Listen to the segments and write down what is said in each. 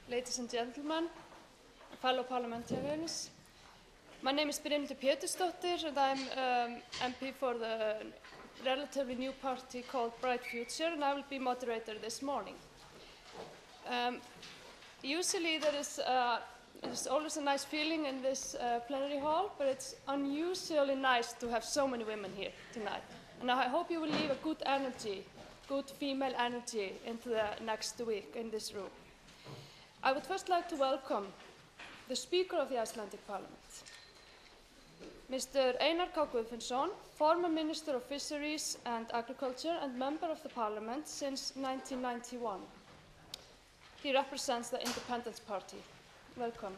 ladies and gentlemen, fellow parliamentarians. My name is Brynhildur Pétursdóttir and I'm MP for the relatively new party called Bright Future, and I will be moderator this morning. Usually there's always a nice feeling in this plenary hall, but it's unusually nice to have so many women here tonight. And I hope you will leave a good energy, good female energy into the next week in this room. I would first like to welcome the Speaker of the Icelandic Parliament, Mr. Einar K. Guðfinnsson, former Minister of Fisheries and Agriculture and Member of the Parliament since 1991. He represents the Independence Party. Welcome.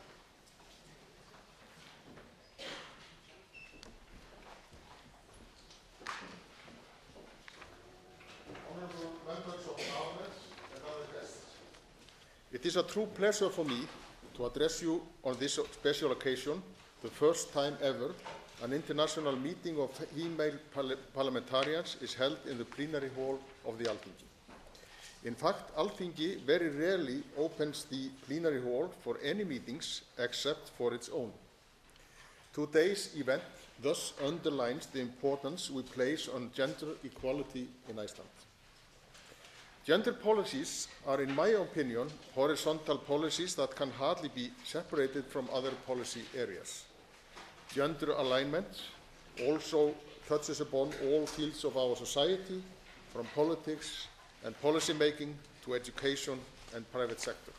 Honourable members of Parliament and other guests. It is a true pleasure for me to address you on this special occasion, the first time ever an international meeting of female parliamentarians is held in the plenary hall of the Alþingi. In fact, Alþingi very rarely opens the plenary hall for any meetings except for its own. Today's event thus underlines the importance we place on gender equality in Iceland. Gender policies are, in my opinion, horizontal policies that can hardly be separated from other policy areas. Gender alignment also touches upon all fields of our society, from politics and policy making to education and private sector.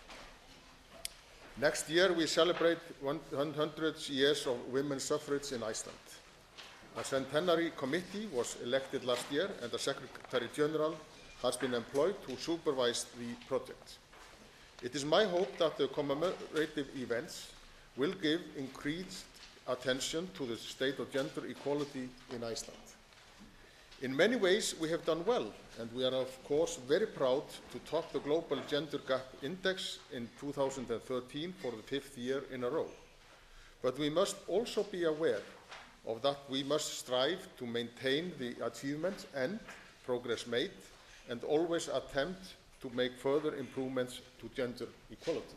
Next year we celebrate 100 years of women's suffrage in Iceland. A centenary committee was elected last year and a Secretary General has been employed to supervise the project. It is my hope that the commemorative events will give increased attention to the state of gender equality in Iceland. In many ways we have done well, and we are of course very proud to top the Global Gender Gap Index in 2013 for the 5th year in a row. But we must also be aware of that we must strive to maintain the achievements and progress made, and always attempt to make further improvements to gender equality.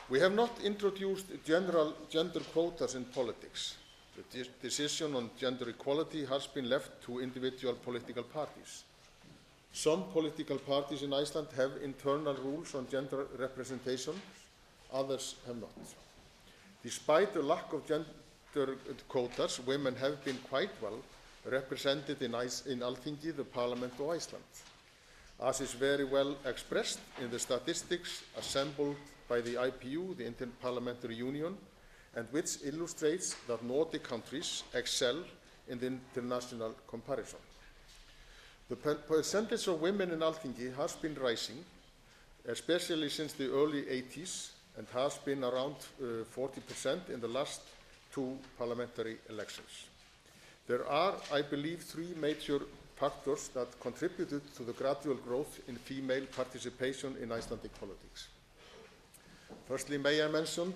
We have not introduced general gender quotas in politics. The decision on gender equality has been left to individual political parties. Some political parties in Iceland have internal rules on gender representation, others have not. Despite the lack of gender quotas, women have been quite well represented in Alþingi, the Parliament of Iceland, as is very well expressed in the statistics assembled by the IPU, the Interparliamentary Union, and which illustrates that Nordic countries excel in the international comparison. The percentage of women in Alþingi has been rising, especially since the early 80s, and has been around 40% in the last 2 parliamentary elections. There are, I believe, 3 major factors that contributed to the gradual growth in female participation in Icelandic politics. Firstly, may I mention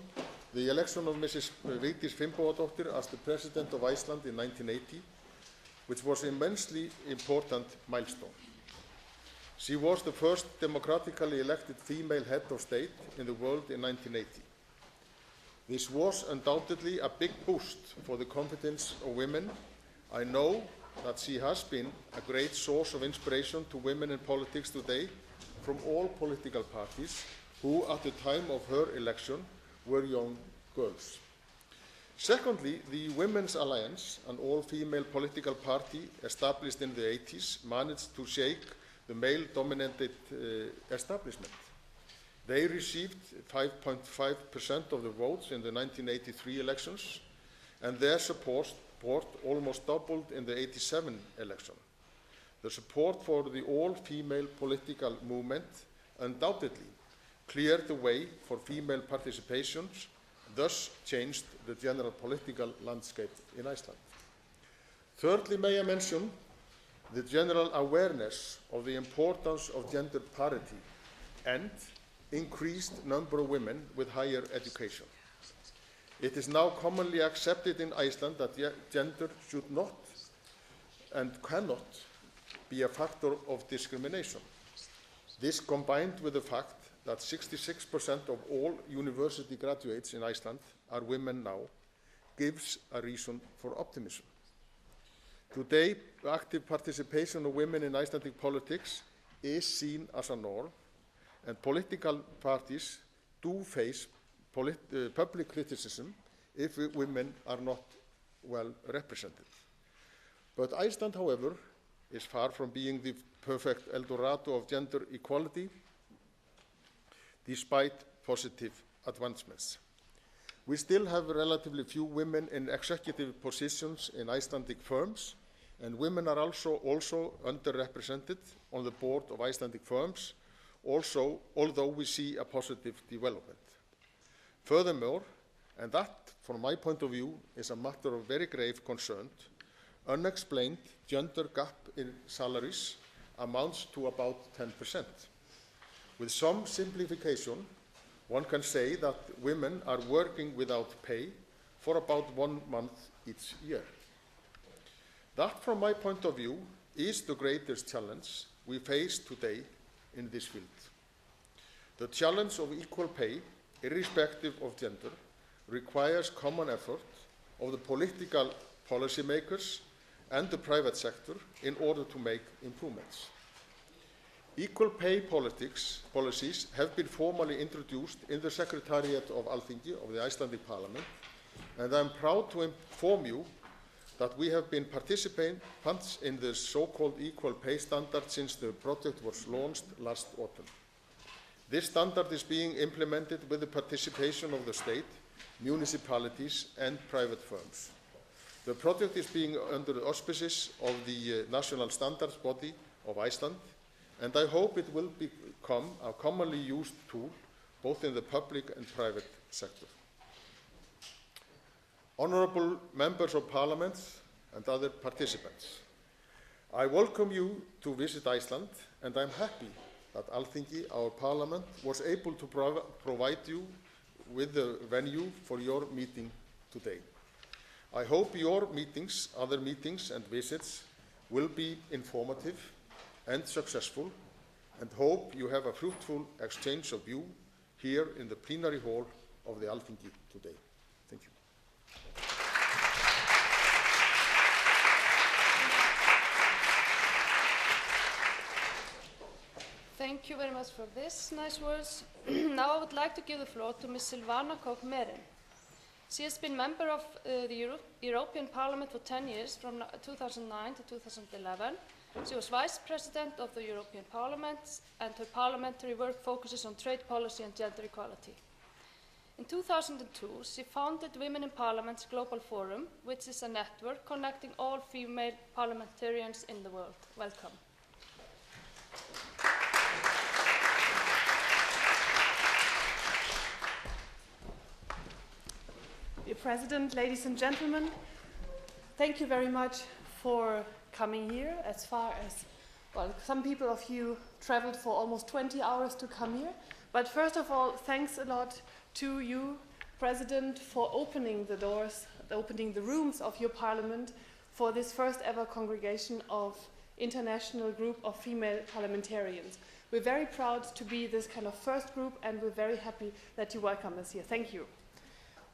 the election of Mrs. Vigdís Finnbogadóttir as the President of Iceland in 1980, which was an immensely important milestone. She was the first democratically elected female head of state in the world in 1980. This was undoubtedly a big boost for the confidence of women. I know that she has been a great source of inspiration to women in politics today from all political parties who, at the time of her election, were young girls. Secondly, the Women's Alliance, an all-female political party established in the 80s, managed to shake the male-dominated establishment. They received 5.5% of the votes in the 1983 elections, and their support almost doubled in the 87 election. The support for the all-female political movement undoubtedly cleared the way for female participation, thus changed the general political landscape in Iceland. Thirdly, may I mention the general awareness of the importance of gender parity and increased number of women with higher education. It is now commonly accepted in Iceland that gender should not and cannot be a factor of discrimination. This, combined with the fact that 66% of all university graduates in Iceland are women now gives a reason for optimism. Today, active participation of women in Icelandic politics is seen as a norm, and political parties do face public criticism if women are not well represented. But Iceland, however, is far from being the perfect El Dorado of gender equality, despite positive advancements. We still have relatively few women in executive positions in Icelandic firms, and women are also underrepresented on the board of Icelandic firms, although we see a positive development. Furthermore, and that, from my point of view, is a matter of very grave concern, unexplained gender gap in salaries amounts to about 10%. With some simplification, one can say that women are working without pay for about 1 month each year. That, from my point of view, is the greatest challenge we face today in this field. The challenge of equal pay, irrespective of gender, requires common effort of the political policymakers and the private sector in order to make improvements. Equal pay policies have been formally introduced in the Secretariat of Alþingi of the Icelandic Parliament, and I am proud to inform you that we have been participants in the so-called equal pay standard since the project was launched last autumn. This standard is being implemented with the participation of the state, municipalities, and private firms. The project is being under the auspices of the National Standards Body of Iceland, and I hope it will become a commonly used tool both in the public and private sector. Honourable members of Parliament and other participants, I welcome you to visit Iceland, and I am happy that Alþingi, our Parliament, was able to provide you with the venue for your meeting today. I hope your meetings, other meetings and visits will be informative and successful, and hope you have a fruitful exchange of view here in the plenary hall of the Alþingi today. Thank you. Thank you very much for this nice words. Now I would like to give the floor to Ms. Silvana Koch-Merin. She has been member of the European Parliament for 10 years, from 2009 to 2011. She was Vice President of the European Parliament, and her parliamentary work focuses on trade policy and gender equality. In 2002, she founded Women in Parliament's Global Forum, which is a network connecting all female parliamentarians in the world. Welcome. Dear President, ladies and gentlemen, thank you very much for coming here as far as, well, some people of you traveled for almost 20 hours to come here. But first of all, thanks a lot to you, President, for opening the doors, opening the rooms of your Parliament for this first ever congregation of international group of female parliamentarians. We're very proud to be this kind of first group, and we're very happy that you welcome us here. Thank you.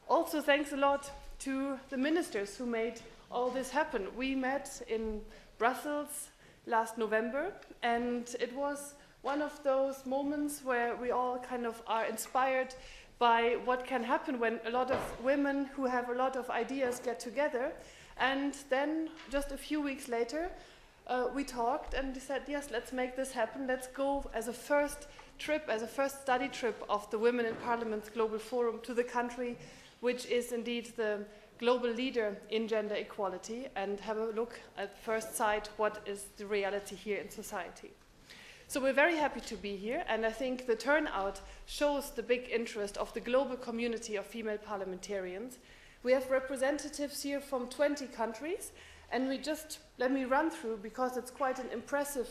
Also, thanks a lot to the ministers who made all this happen. We met in Brussels last November, and it was one of those moments where we all kind of are inspired by what can happen when a lot of women who have a lot of ideas get together. And then just a few weeks later, we talked and we said, yes, let's make this happen. Let's go as a first trip, as a first study trip of the Women in Parliament's Global Forum to the country, which is indeed the global leader in gender equality, and have a look at first sight what is the reality here in society. So we're very happy to be here, and I think the turnout shows the big interest of the global community of female parliamentarians. We have representatives here from 20 countries, and let me run through, because it's quite an impressive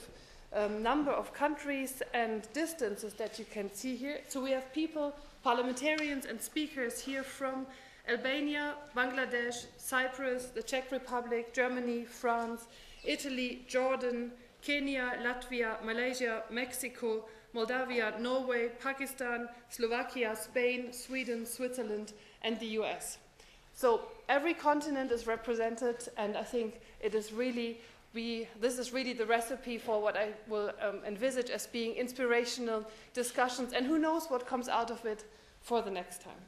number of countries and distances that you can see here. So we have people, parliamentarians and speakers here from Albania, Bangladesh, Cyprus, the Czech Republic, Germany, France, Italy, Jordan, Kenya, Latvia, Malaysia, Mexico, Moldavia, Norway, Pakistan, Slovakia, Spain, Sweden, Switzerland, and the US. So every continent is represented, and I think it is really, this is really the recipe for what I will envisage as being inspirational discussions, and who knows what comes out of it for the next time.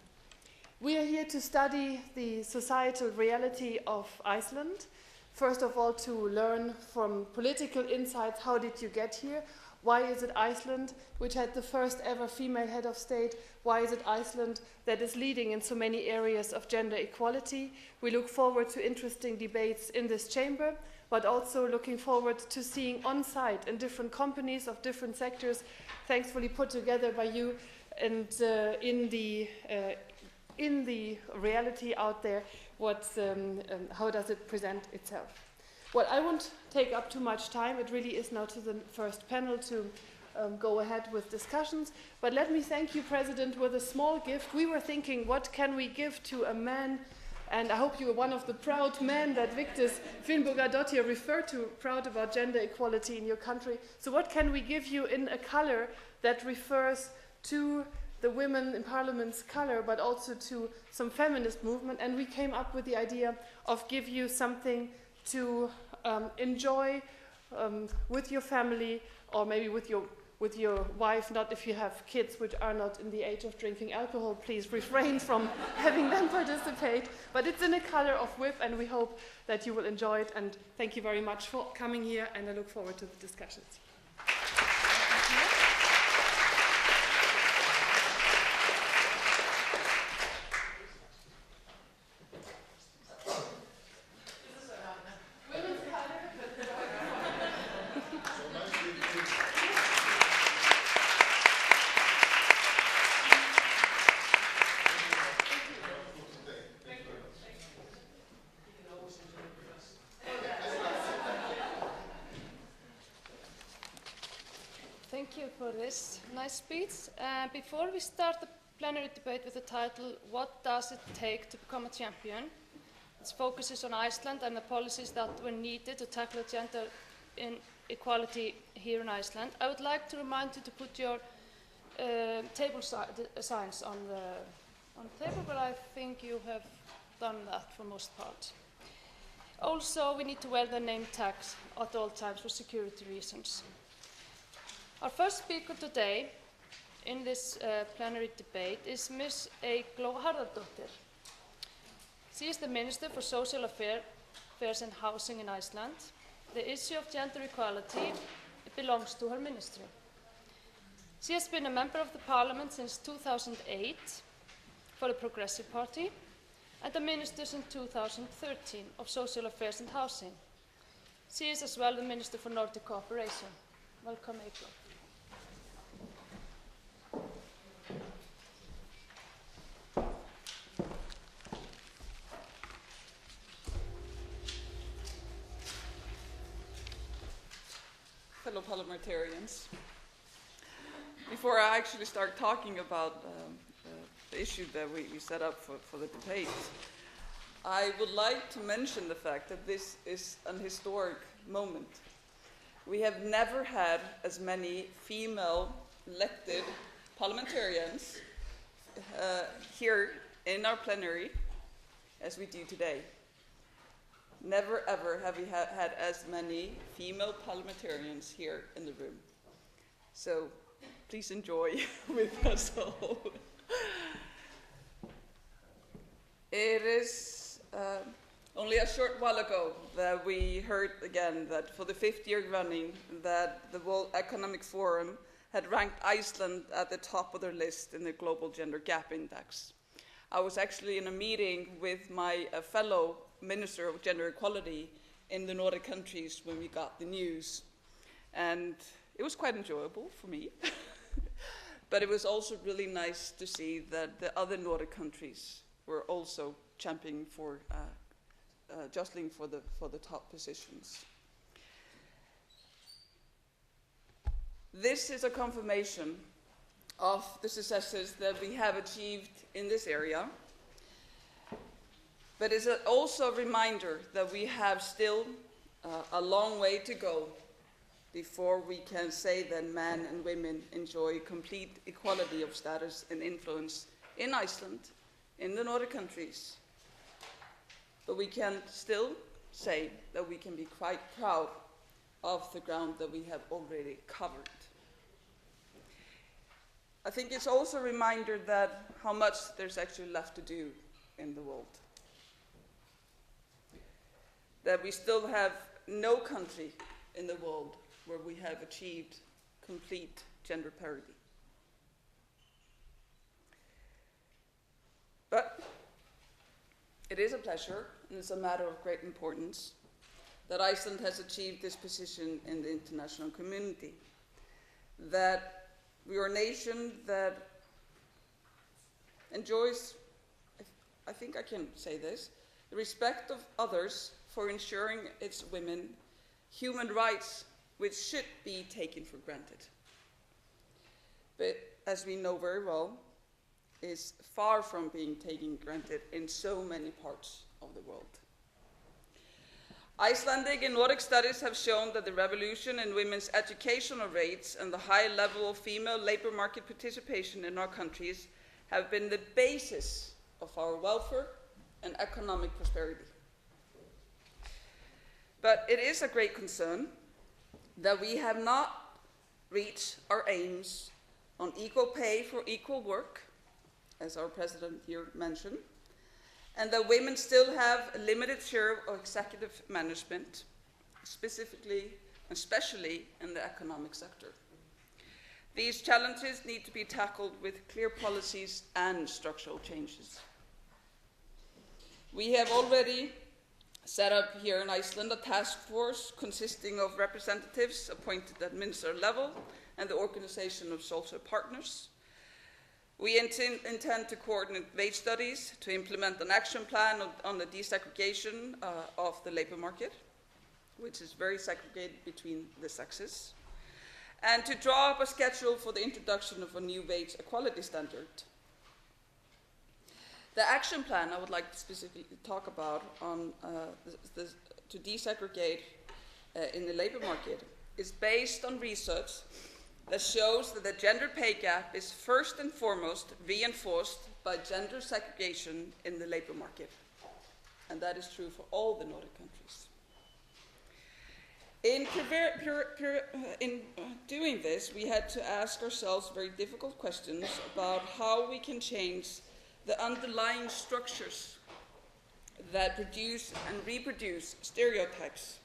We are here to study the societal reality of Iceland. First of all, to learn from political insights, how did you get here? Why is it Iceland, which had the first ever female head of state? Why is it Iceland that is leading in so many areas of gender equality? We look forward to interesting debates in this chamber, but also looking forward to seeing on-site in different companies of different sectors, thankfully put together by you, and in the reality out there, how does it present itself? Well, I won't take up too much time. It really is now to the first panel to go ahead with discussions. But let me thank you, President, with a small gift. We were thinking, what can we give to a man? And I hope you are one of the proud men that Victis Finnbogadottir referred to, proud about gender equality in your country. So what can we give you in a color that refers to the women in Parliament's color, but also to some feminist movement? And we came up with the idea of give you something to enjoy with your family, or maybe with your wife, not if you have kids which are not in the age of drinking alcohol, please refrain from having them participate. But it's in a color of WIP, and we hope that you will enjoy it. And thank you very much for coming here, and I look forward to the discussions. Thank you for this nice speech. Before we start the plenary debate with the title, What Does It Take to Become a Champion? It focuses on Iceland and the policies that were needed to tackle gender inequality here in Iceland. I would like to remind you to put your table signs on the table, but I think you have done that for most part. Also, we need to wear the name tags at all times for security reasons. Our first speaker today in this plenary debate is Ms. Eygló Harðardóttir. She is the Minister for Social Affairs and Housing in Iceland. The issue of gender equality belongs to her ministry. She has been a member of the Parliament since 2008 for the Progressive Party and a minister since 2013 of Social Affairs and Housing. She is as well the Minister for Nordic Cooperation. Welcome, Eygló. Fellow parliamentarians, before I actually start talking about the issue that we set up for the debate, I would like to mention the fact that this is an historic moment. We have never had as many female elected parliamentarians here in our plenary as we do today. Never ever have we had as many female parliamentarians here in the room. So please enjoy with us all. It is only a short while ago that we heard again that for the 5th year running that the World Economic Forum had ranked Iceland at the top of their list in the Global Gender Gap Index. I was actually in a meeting with my fellow Minister of Gender Equality in the Nordic countries when we got the news. And it was quite enjoyable for me. But it was also really nice to see that the other Nordic countries were also championing for, jostling for the top positions. This is a confirmation of the successes that we have achieved in this area. But it's also a reminder that we have still a long way to go before we can say that men and women enjoy complete equality of status and influence in Iceland, in the Nordic countries. But we can still say that we can be quite proud of the ground that we have already covered. I think it's also a reminder that how much there's actually left to do in the world. That we still have no country in the world where we have achieved complete gender parity. But it is a pleasure, and it's a matter of great importance, that Iceland has achieved this position in the international community. That we are a nation that enjoys, I think I can say this, the respect of others for ensuring its women human rights which should be taken for granted. But as we know very well, is far from being taken granted in so many parts of the world. Icelandic and Nordic studies have shown that the revolution in women's educational rates and the high level of female labor market participation in our countries have been the basis of our welfare and economic prosperity. But it is a great concern that we have not reached our aims on equal pay for equal work, as our president here mentioned, and that women still have a limited share of executive management, specifically and especially in the economic sector. These challenges need to be tackled with clear policies and structural changes. We have already set up here in Iceland a task force consisting of representatives appointed at minister level and the organization of social partners. We intend to coordinate wage studies, to implement an action plan on the desegregation of the labor market, which is very segregated between the sexes, and to draw up a schedule for the introduction of a new wage equality standard. The action plan I would like to specifically talk about on to desegregate in the labor market is based on research that shows that the gender pay gap is first and foremost reinforced by gender segregation in the labor market. And that is true for all the Nordic countries. In doing this, we had to ask ourselves very difficult questions about how we can change the underlying structures that produce and reproduce stereotypes.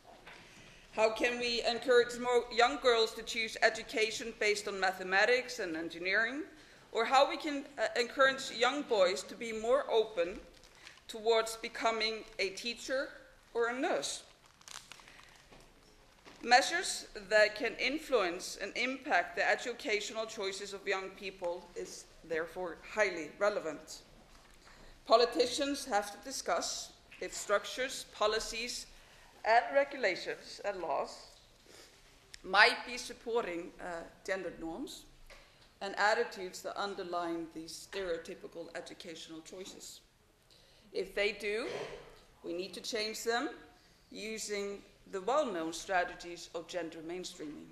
How can we encourage more young girls to choose education based on mathematics and engineering? Or how we can encourage young boys to be more open towards becoming a teacher or a nurse? Measures that can influence and impact the educational choices of young people is therefore highly relevant. Politicians have to discuss if structures, policies, and regulations and laws might be supporting gender norms and attitudes that underline these stereotypical educational choices. If they do, we need to change them using the well-known strategies of gender mainstreaming.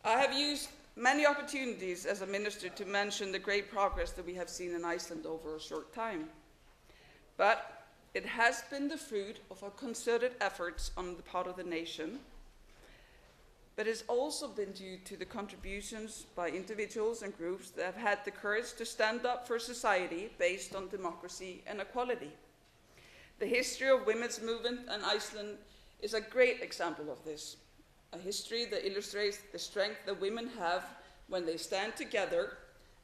I have used many opportunities as a minister to mention the great progress that we have seen in Iceland over a short time. But it has been the fruit of our concerted efforts on the part of the nation, but it's also been due to the contributions by individuals and groups that have had the courage to stand up for a society based on democracy and equality. The history of women's movement in Iceland is a great example of this, a history that illustrates the strength that women have when they stand together,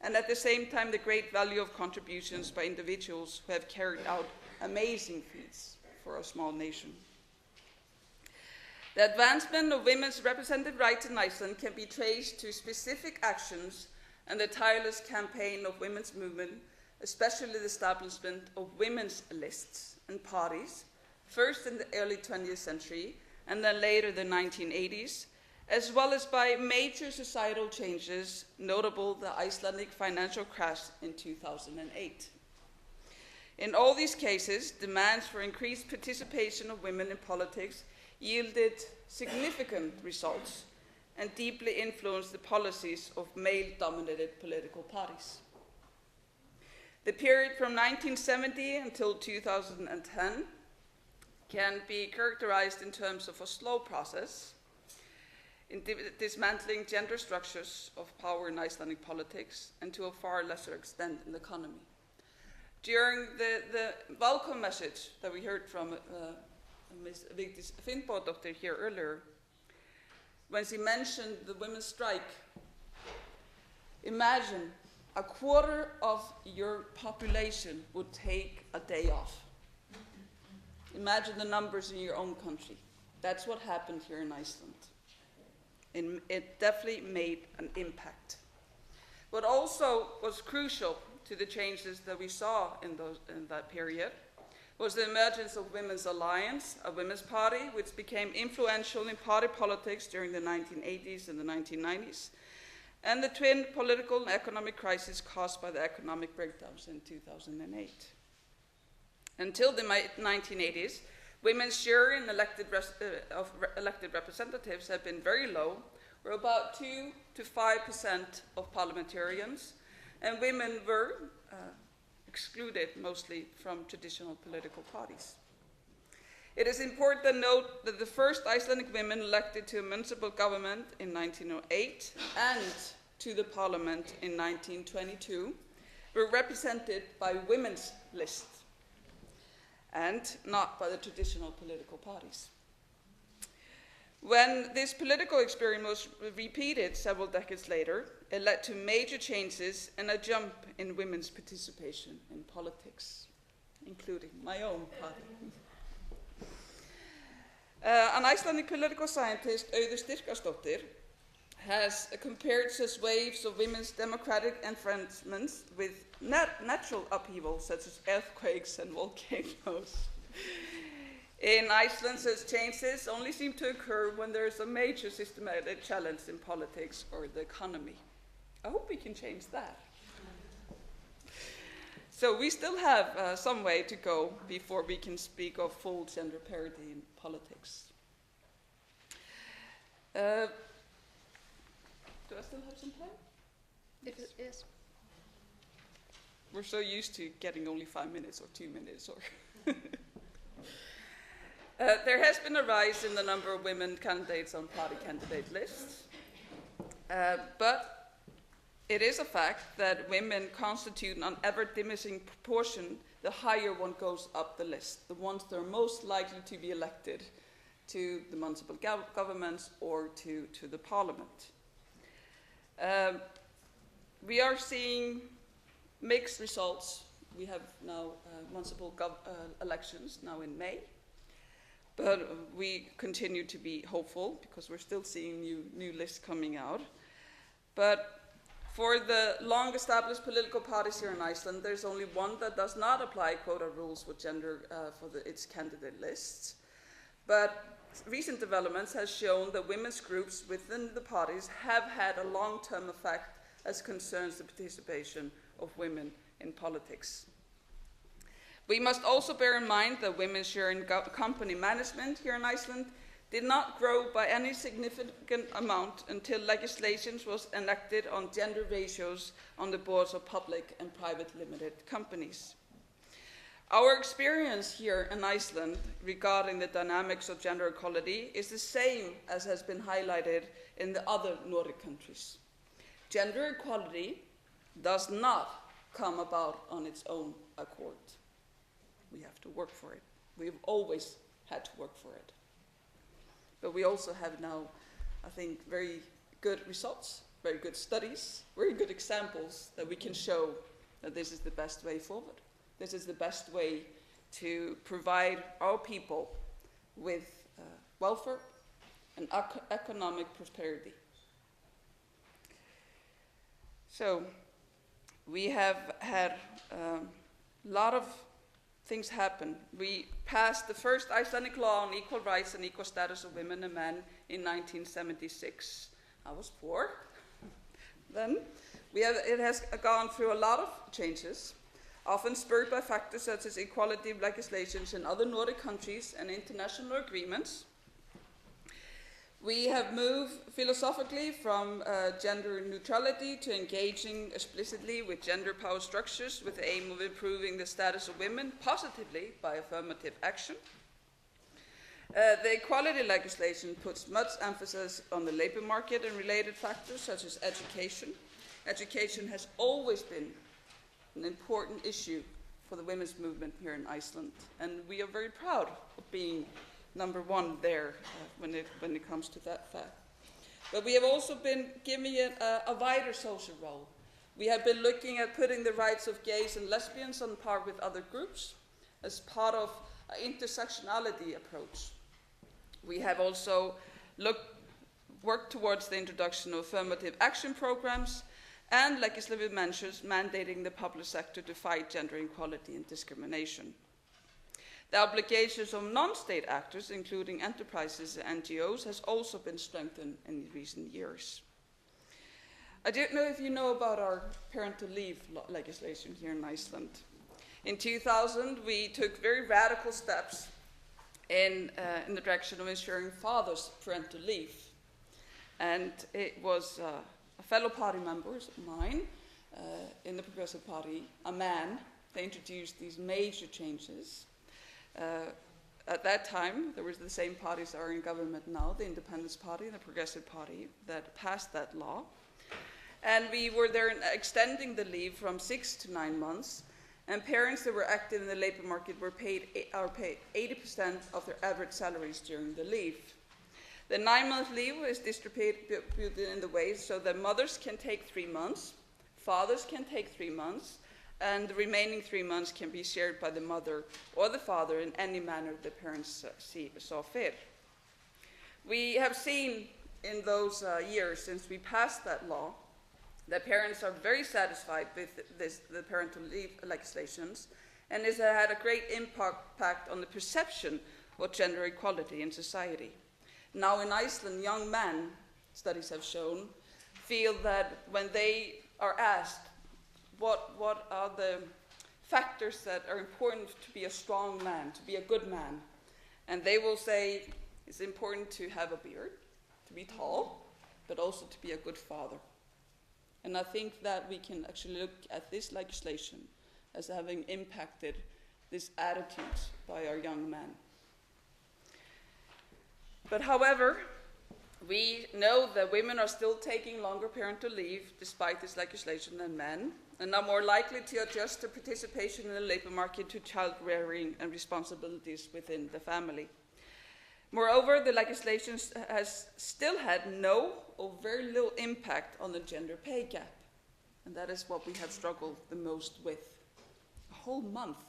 and at the same time the great value of contributions by individuals who have carried out amazing feats for a small nation. The advancement of women's represented rights in Iceland can be traced to specific actions and the tireless campaign of women's movement, especially the establishment of women's lists and parties, first in the early 20th century and then later the 1980s, as well as by major societal changes, notable the Icelandic financial crash in 2008. In all these cases, demands for increased participation of women in politics yielded significant results and deeply influenced the policies of male-dominated political parties. The period from 1970 until 2010 can be characterized in terms of a slow process in dismantling gender structures of power in Icelandic politics, and to a far lesser extent in the economy. During the welcome message that we heard from Ms. Vigdís Finnbogadóttir here earlier, when she mentioned the women's strike, imagine a quarter of your population would take a day off. Imagine the numbers in your own country. That's what happened here in Iceland. And it definitely made an impact. What also was crucial to the changes that we saw in that period was the emergence of Women's Alliance, a women's party which became influential in party politics during the 1980s and the 1990s, and the twin political and economic crisis caused by the economic breakdowns in 2008. Until the 1980s, women's share in elected representatives had been very low, were about 2 to 5% of parliamentarians, and women were excluded mostly from traditional political parties. It is important to note that the first Icelandic women elected to a municipal government in 1908 and to the parliament in 1922 were represented by women's lists and not by the traditional political parties. When this political experiment was repeated several decades later, it led to major changes and a jump in women's participation in politics, including my own party. An Icelandic political scientist, Auður Styrkarsdóttir, has compared such waves of women's democratic enfranchisement with natural upheaval, such as earthquakes and volcanoes. In Iceland, such changes only seem to occur when there is a major systematic challenge in politics or the economy. I hope we can change that. So we still have some way to go before we can speak of full gender parity in politics. Do I still have some time? Yes. We're so used to getting only 5 minutes or 2 minutes. Or there has been a rise in the number of women candidates on party candidate lists, but it is a fact that women constitute an ever-diminishing proportion the higher one goes up the list, the ones that are most likely to be elected to the municipal governments or to the parliament. We are seeing mixed results. We have now municipal elections now in May, but we continue to be hopeful because we're still seeing new lists coming out. But for the long-established political parties here in Iceland, there's only one that does not apply quota rules with gender for its candidate lists. But recent developments have shown that women's groups within the parties have had a long-term effect as concerns the participation of women in politics. We must also bear in mind that women's share in company management here in Iceland did not grow by any significant amount until legislation was enacted on gender ratios on the boards of public and private limited companies. Our experience here in Iceland regarding the dynamics of gender equality is the same as has been highlighted in the other Nordic countries. Gender equality does not come about on its own accord. We have to work for it. We've always had to work for it. But we also have now, I think, very good results, very good studies, very good examples that we can show that this is the best way forward. This is the best way to provide our people with welfare and economic prosperity. So we have had a lot of things happen. We passed the first Icelandic law on equal rights and equal status of women and men in 1976. I was 4 then. It has gone through a lot of changes, often spurred by factors such as equality legislations in other Nordic countries and international agreements. We have moved philosophically from gender neutrality to engaging explicitly with gender power structures with the aim of improving the status of women positively by affirmative action. The equality legislation puts much emphasis on the labour market and related factors such as education. Education has always been an important issue for the women's movement here in Iceland, and we are very proud of being #1 there when it comes to that fact. But we have also been giving it a wider social role. We have been looking at putting the rights of gays and lesbians on par with other groups as part of an intersectionality approach. We have also worked towards the introduction of affirmative action programs and legislative measures mandating the public sector to fight gender inequality and discrimination. The obligations of non-state actors, including enterprises and NGOs, has also been strengthened in recent years. I don't know if you know about our parental leave legislation here in Iceland. In 2000, we took very radical steps in the direction of ensuring fathers' parental leave. And it was a fellow party member of mine in the Progressive Party, a man, they introduced these major changes. At that time, there was the same parties that are in government now, the Independence Party and the Progressive Party, that passed that law. And we were there extending the leave from 6 to 9 months, and parents that were active in the labour market were paid 80% of their average salaries during the leave. The 9-month leave is distributed in the way so that mothers can take 3 months, fathers can take 3 months, and the remaining 3 months can be shared by the mother or the father in any manner the parents saw fit. We have seen in those years since we passed that law that parents are very satisfied with the parental leave legislations, and it has had a great impact on the perception of gender equality in society. Now in Iceland, young men, studies have shown, feel that when they are asked what are the factors that are important to be a strong man, to be a good man, and they will say it's important to have a beard, to be tall, but also to be a good father. And I think that we can actually look at this legislation as having impacted this attitude by our young men. But however, we know that women are still taking longer parental leave despite this legislation than men, and are more likely to adjust their participation in the labour market to child rearing and responsibilities within the family. Moreover, the legislation has still had no or very little impact on the gender pay gap, and that is what we have struggled the most with. A whole month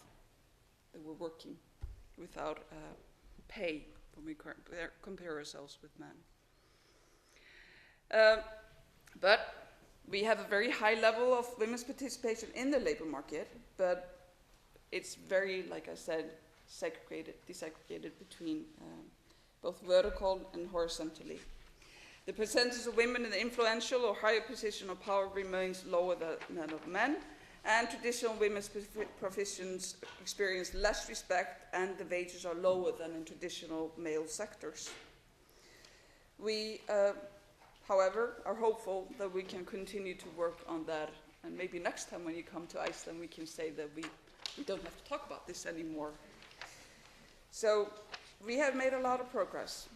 that we're working without pay when we compare ourselves with men. But we have a very high level of women's participation in the labour market, but it's very, like I said, desegregated between both vertical and horizontally. The percentage of women in the influential or higher position of power remains lower than that of men, and traditional women's professions experience less respect, and the wages are lower than in traditional male sectors. We, however, are hopeful that we can continue to work on that, and maybe next time when you come to Iceland we can say that we don't have to talk about this anymore. So we have made a lot of progress,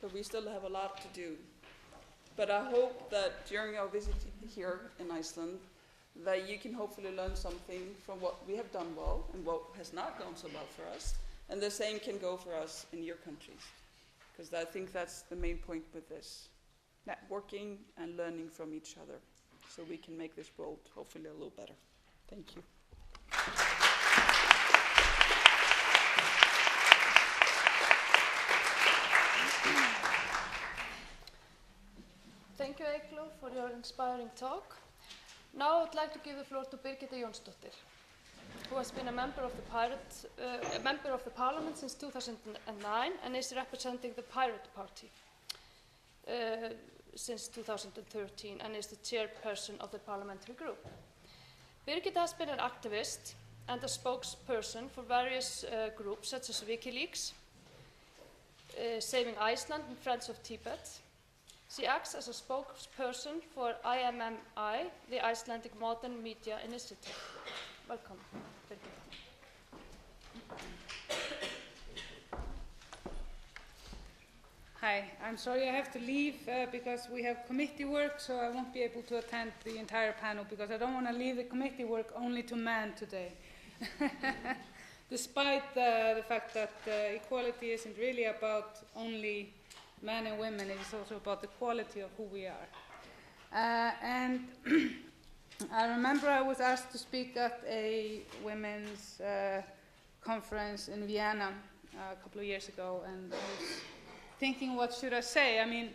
but we still have a lot to do. But I hope that during our visit here in Iceland that you can hopefully learn something from what we have done well and what has not gone so well for us, and the same can go for us in your countries, because I think that's the main point with this, networking and learning from each other, so we can make this world hopefully a little better. Thank you. Thank you, Eygló, for your inspiring talk. Now I would like to give the floor to Birgitta Jónsdóttir, who has been a member of the Parliament since 2009 and is representing the Pirate Party since 2013 and is the chairperson of the parliamentary group. Birgitta has been an activist and a spokesperson for various groups such as WikiLeaks, Saving Iceland and Friends of Tibet. She acts as a spokesperson for IMMI, the Icelandic Modern Media Initiative. Welcome, Birgitta. Hi, I'm sorry I have to leave because we have committee work, so I won't be able to attend the entire panel because I don't want to leave the committee work only to men today. Despite the fact that equality isn't really about only men and women, it is also about the quality of who we are. And I remember I was asked to speak at a women's conference in Vienna a couple of years ago, and I was thinking, what should I say? I mean,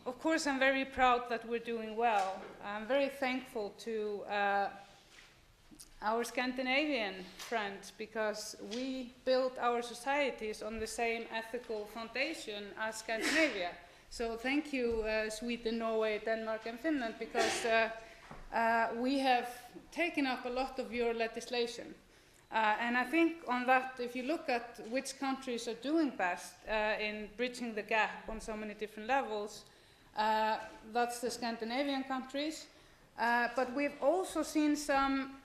of course, I'm very proud that we're doing well. I'm very thankful to our Scandinavian friends because we built our societies on the same ethical foundation as Scandinavia. So thank you, Sweden, Norway, Denmark, and Finland, because we have taken up a lot of your legislation. And I think on that, if you look at which countries are doing best in bridging the gap on so many different levels, that's the Scandinavian countries. But we've also seen some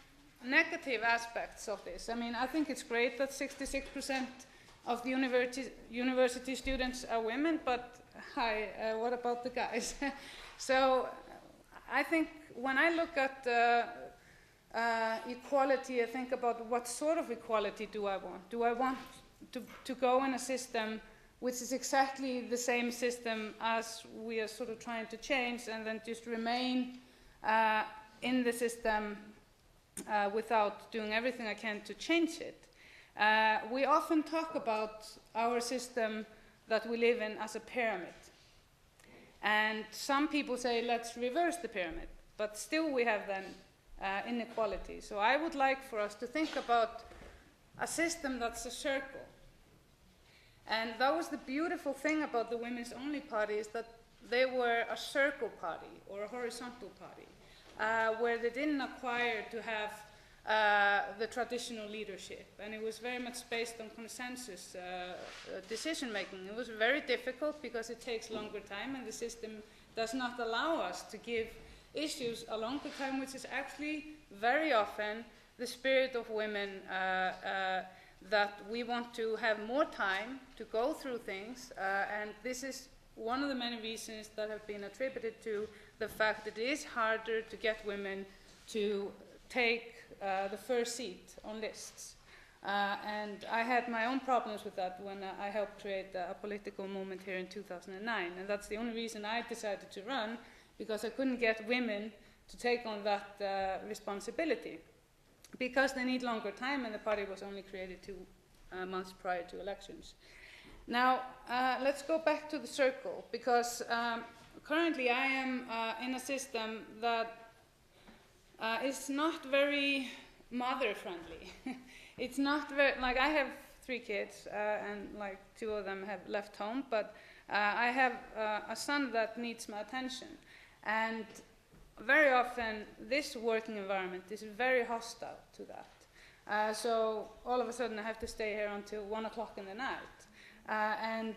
negative aspects of this. I mean, I think it's great that 66% of the university students are women, but hi, what about the guys? So I think when I look at equality, I think about what sort of equality do I want? Do I want to go in a system which is exactly the same system as we are sort of trying to change and then just remain in the system without doing everything I can to change it? We often talk about our system that we live in as a pyramid. And some people say, let's reverse the pyramid. But still we have then inequality. So I would like for us to think about a system that's a circle. And that was the beautiful thing about the Women's Only Party, is that they were a circle party or a horizontal party, where they didn't acquire to have the traditional leadership. And it was very much based on consensus decision making. It was very difficult because it takes longer time and the system does not allow us to give issues a longer time, which is actually very often the spirit of women, that we want to have more time to go through things, and this is one of the many reasons that have been attributed to the fact that it is harder to get women to take the first seat on lists. And I had my own problems with that when I helped create a political movement here in 2009, and that's the only reason I decided to run, because I couldn't get women to take on that responsibility, because they need longer time, and the party was only created 2 months prior to elections. Now, let's go back to the circle, because currently I am in a system that is not very mother-friendly. It's not very, like, I have 3 kids, and like 2 of them have left home, but I have a son that needs my attention. And very often, this working environment is very hostile to that. So all of a sudden, I have to stay here until 1 o'clock in the night. And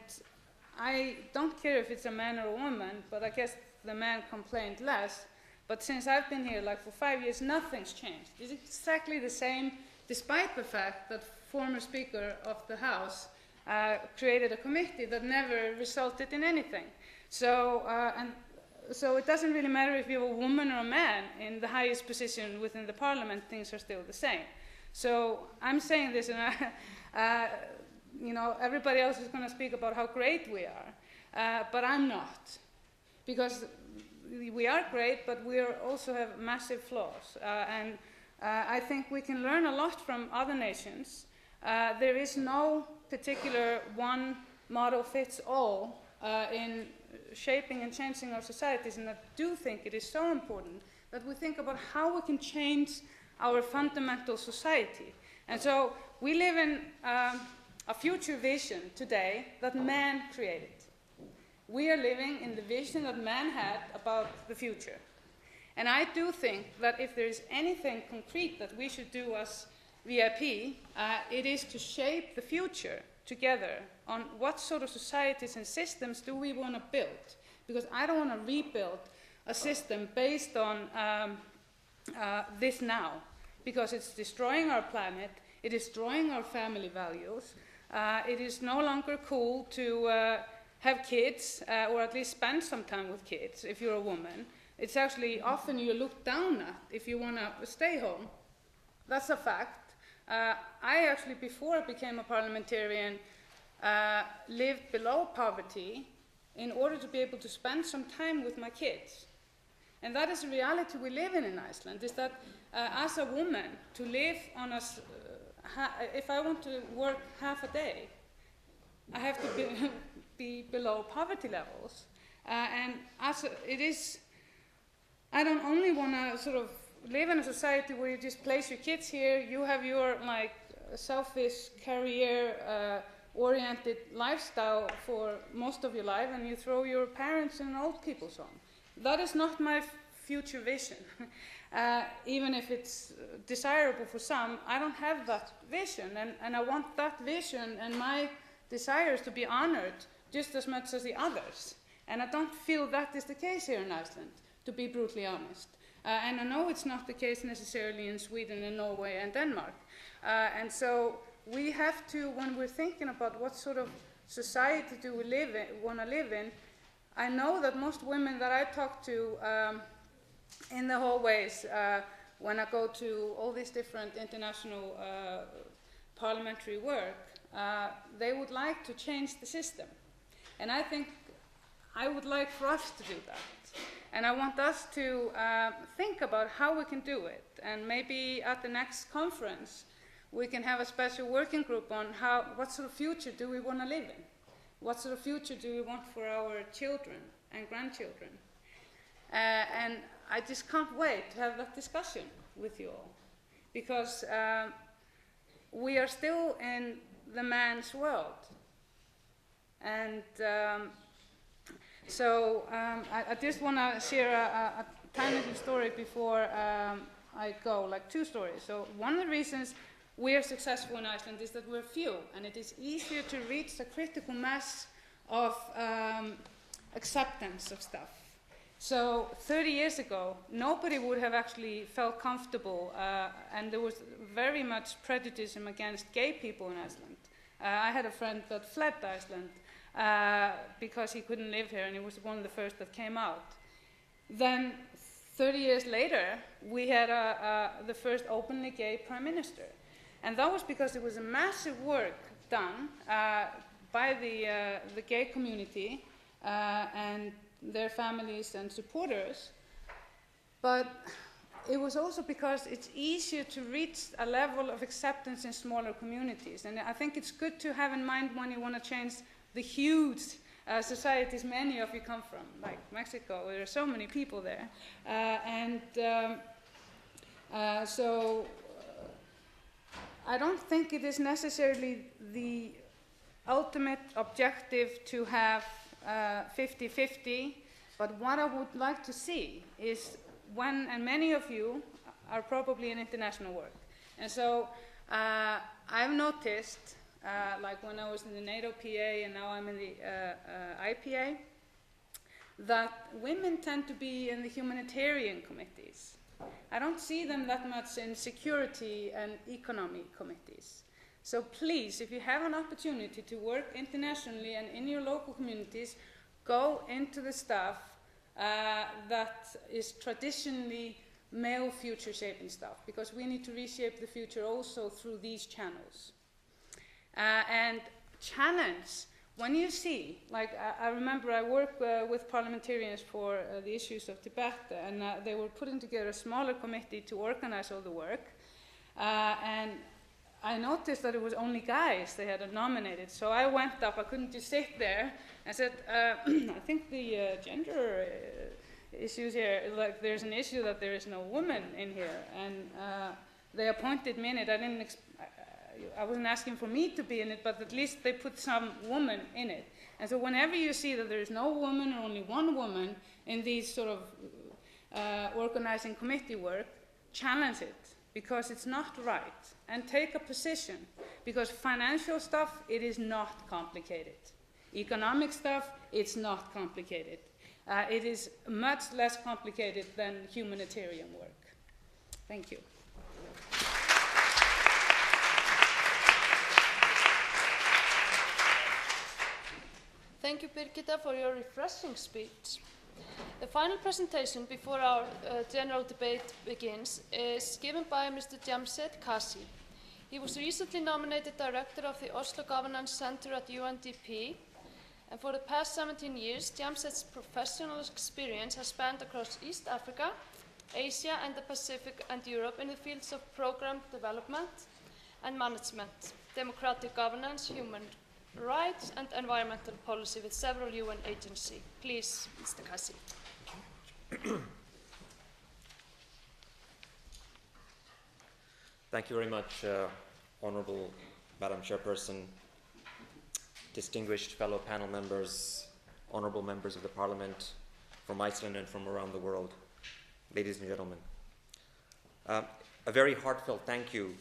I don't care if it's a man or a woman, but I guess the man complained less. But since I've been here, like for 5 years, nothing's changed. It's exactly the same, despite the fact that former Speaker of the House created a committee that never resulted in anything. So it doesn't really matter if you have a woman or a man in the highest position within the parliament, things are still the same. So I'm saying this, and you know, everybody else is going to speak about how great we are, but I'm not. Because we are great, but we also have massive flaws. And I think we can learn a lot from other nations. There is no particular one model fits all in shaping and changing our societies, and I do think it is so important that we think about how we can change our fundamental society. And so we live in a future vision today that man created. We are living in the vision that man had about the future. And I do think that if there is anything concrete that we should do as WIP, it is to shape the future together on what sort of societies and systems do we want to build. Because I don't want to rebuild a system based on this now, because it's destroying our planet, it is destroying our family values, it is no longer cool to have kids, or at least spend some time with kids if you're a woman. It's actually often you're looked down at if you want to stay home. That's a fact. I actually, before I became a parliamentarian, lived below poverty in order to be able to spend some time with my kids. And that is a reality we live in Iceland, is that as a woman, to live on a, if I want to work half a day, I have to be below poverty levels. And as it is, I don't only want to sort of live in a society where you just place your kids here, you have your like selfish career oriented lifestyle for most of your life, and you throw your parents in an old people's home. That is not my future vision. Even if it's desirable for some, I don't have that vision, and I want that vision and my desires to be honored just as much as the others. And I don't feel that is the case here in Iceland, to be brutally honest. And I know it's not the case necessarily in Sweden and Norway and Denmark. And so we have to, when we're thinking about what sort of society do we want to live in, I know that most women that I talk to in the hallways, when I go to all these different international parliamentary work, they would like to change the system. And I think I would like for us to do that. And I want us to think about how we can do it. And maybe at the next conference, we can have a special working group on what sort of future do we want to live in? What sort of future do we want for our children and grandchildren? And I just can't wait to have that discussion with you all. Because we are still in the man's world. And so I just want to share a tiny little story before I go, like 2 stories. So one of the reasons we are successful in Iceland is that we're few, and it is easier to reach a critical mass of acceptance of stuff. So 30 years ago, nobody would have actually felt comfortable, and there was very much prejudice against gay people in Iceland. I had a friend that fled Iceland because he couldn't live here, and he was one of the first that came out. Then 30 years later, we had the first openly gay prime minister. And that was because there was a massive work done by the gay community and their families and supporters. But it was also because it's easier to reach a level of acceptance in smaller communities. And I think it's good to have in mind when you want to change the huge societies many of you come from, like Mexico. There are so many people there. So I don't think it is necessarily the ultimate objective to have 50-50, but what I would like to see is when, and many of you are probably in international work, and so I've noticed, like when I was in the NATO PA and now I'm in the IPA, that women tend to be in the humanitarian committees. I don't see them that much in security and economy committees. So please, if you have an opportunity to work internationally and in your local communities, go into the stuff that is traditionally male future shaping stuff, because we need to reshape the future also through these channels. And challenge, when you see, like I remember I worked with parliamentarians for the issues of Tibet, and they were putting together a smaller committee to organize all the work. And I noticed that it was only guys they had nominated. So I went up, I couldn't just sit there, and said, I think the gender issues here, like there's an issue that there is no woman in here. And they appointed me in it. I wasn't asking for me to be in it, but at least they put some woman in it. And so whenever you see that there is no woman or only one woman in these sort of organizing committee work, challenge it. because it's not right, and take a position, because financial stuff, it is not complicated. Economic stuff, it's not complicated. It is much less complicated than humanitarian work. Thank you. Thank you, Birgitta, for your refreshing speech. The final presentation before our general debate begins is given by Mr. Jamshed Kasi. He was recently nominated Director of the Oslo Governance Center at UNDP, and for the past 17 years, Jamshed's professional experience has spanned across East Africa, Asia and the Pacific and Europe in the fields of program development and management, democratic governance, human rights and environmental policy with several UN agencies. Please, Mr. Kasi. Thank you very much, Honorable Madam Chairperson, distinguished fellow panel members, honorable members of the Parliament from Iceland and from around the world, ladies and gentlemen. A very heartfelt thank you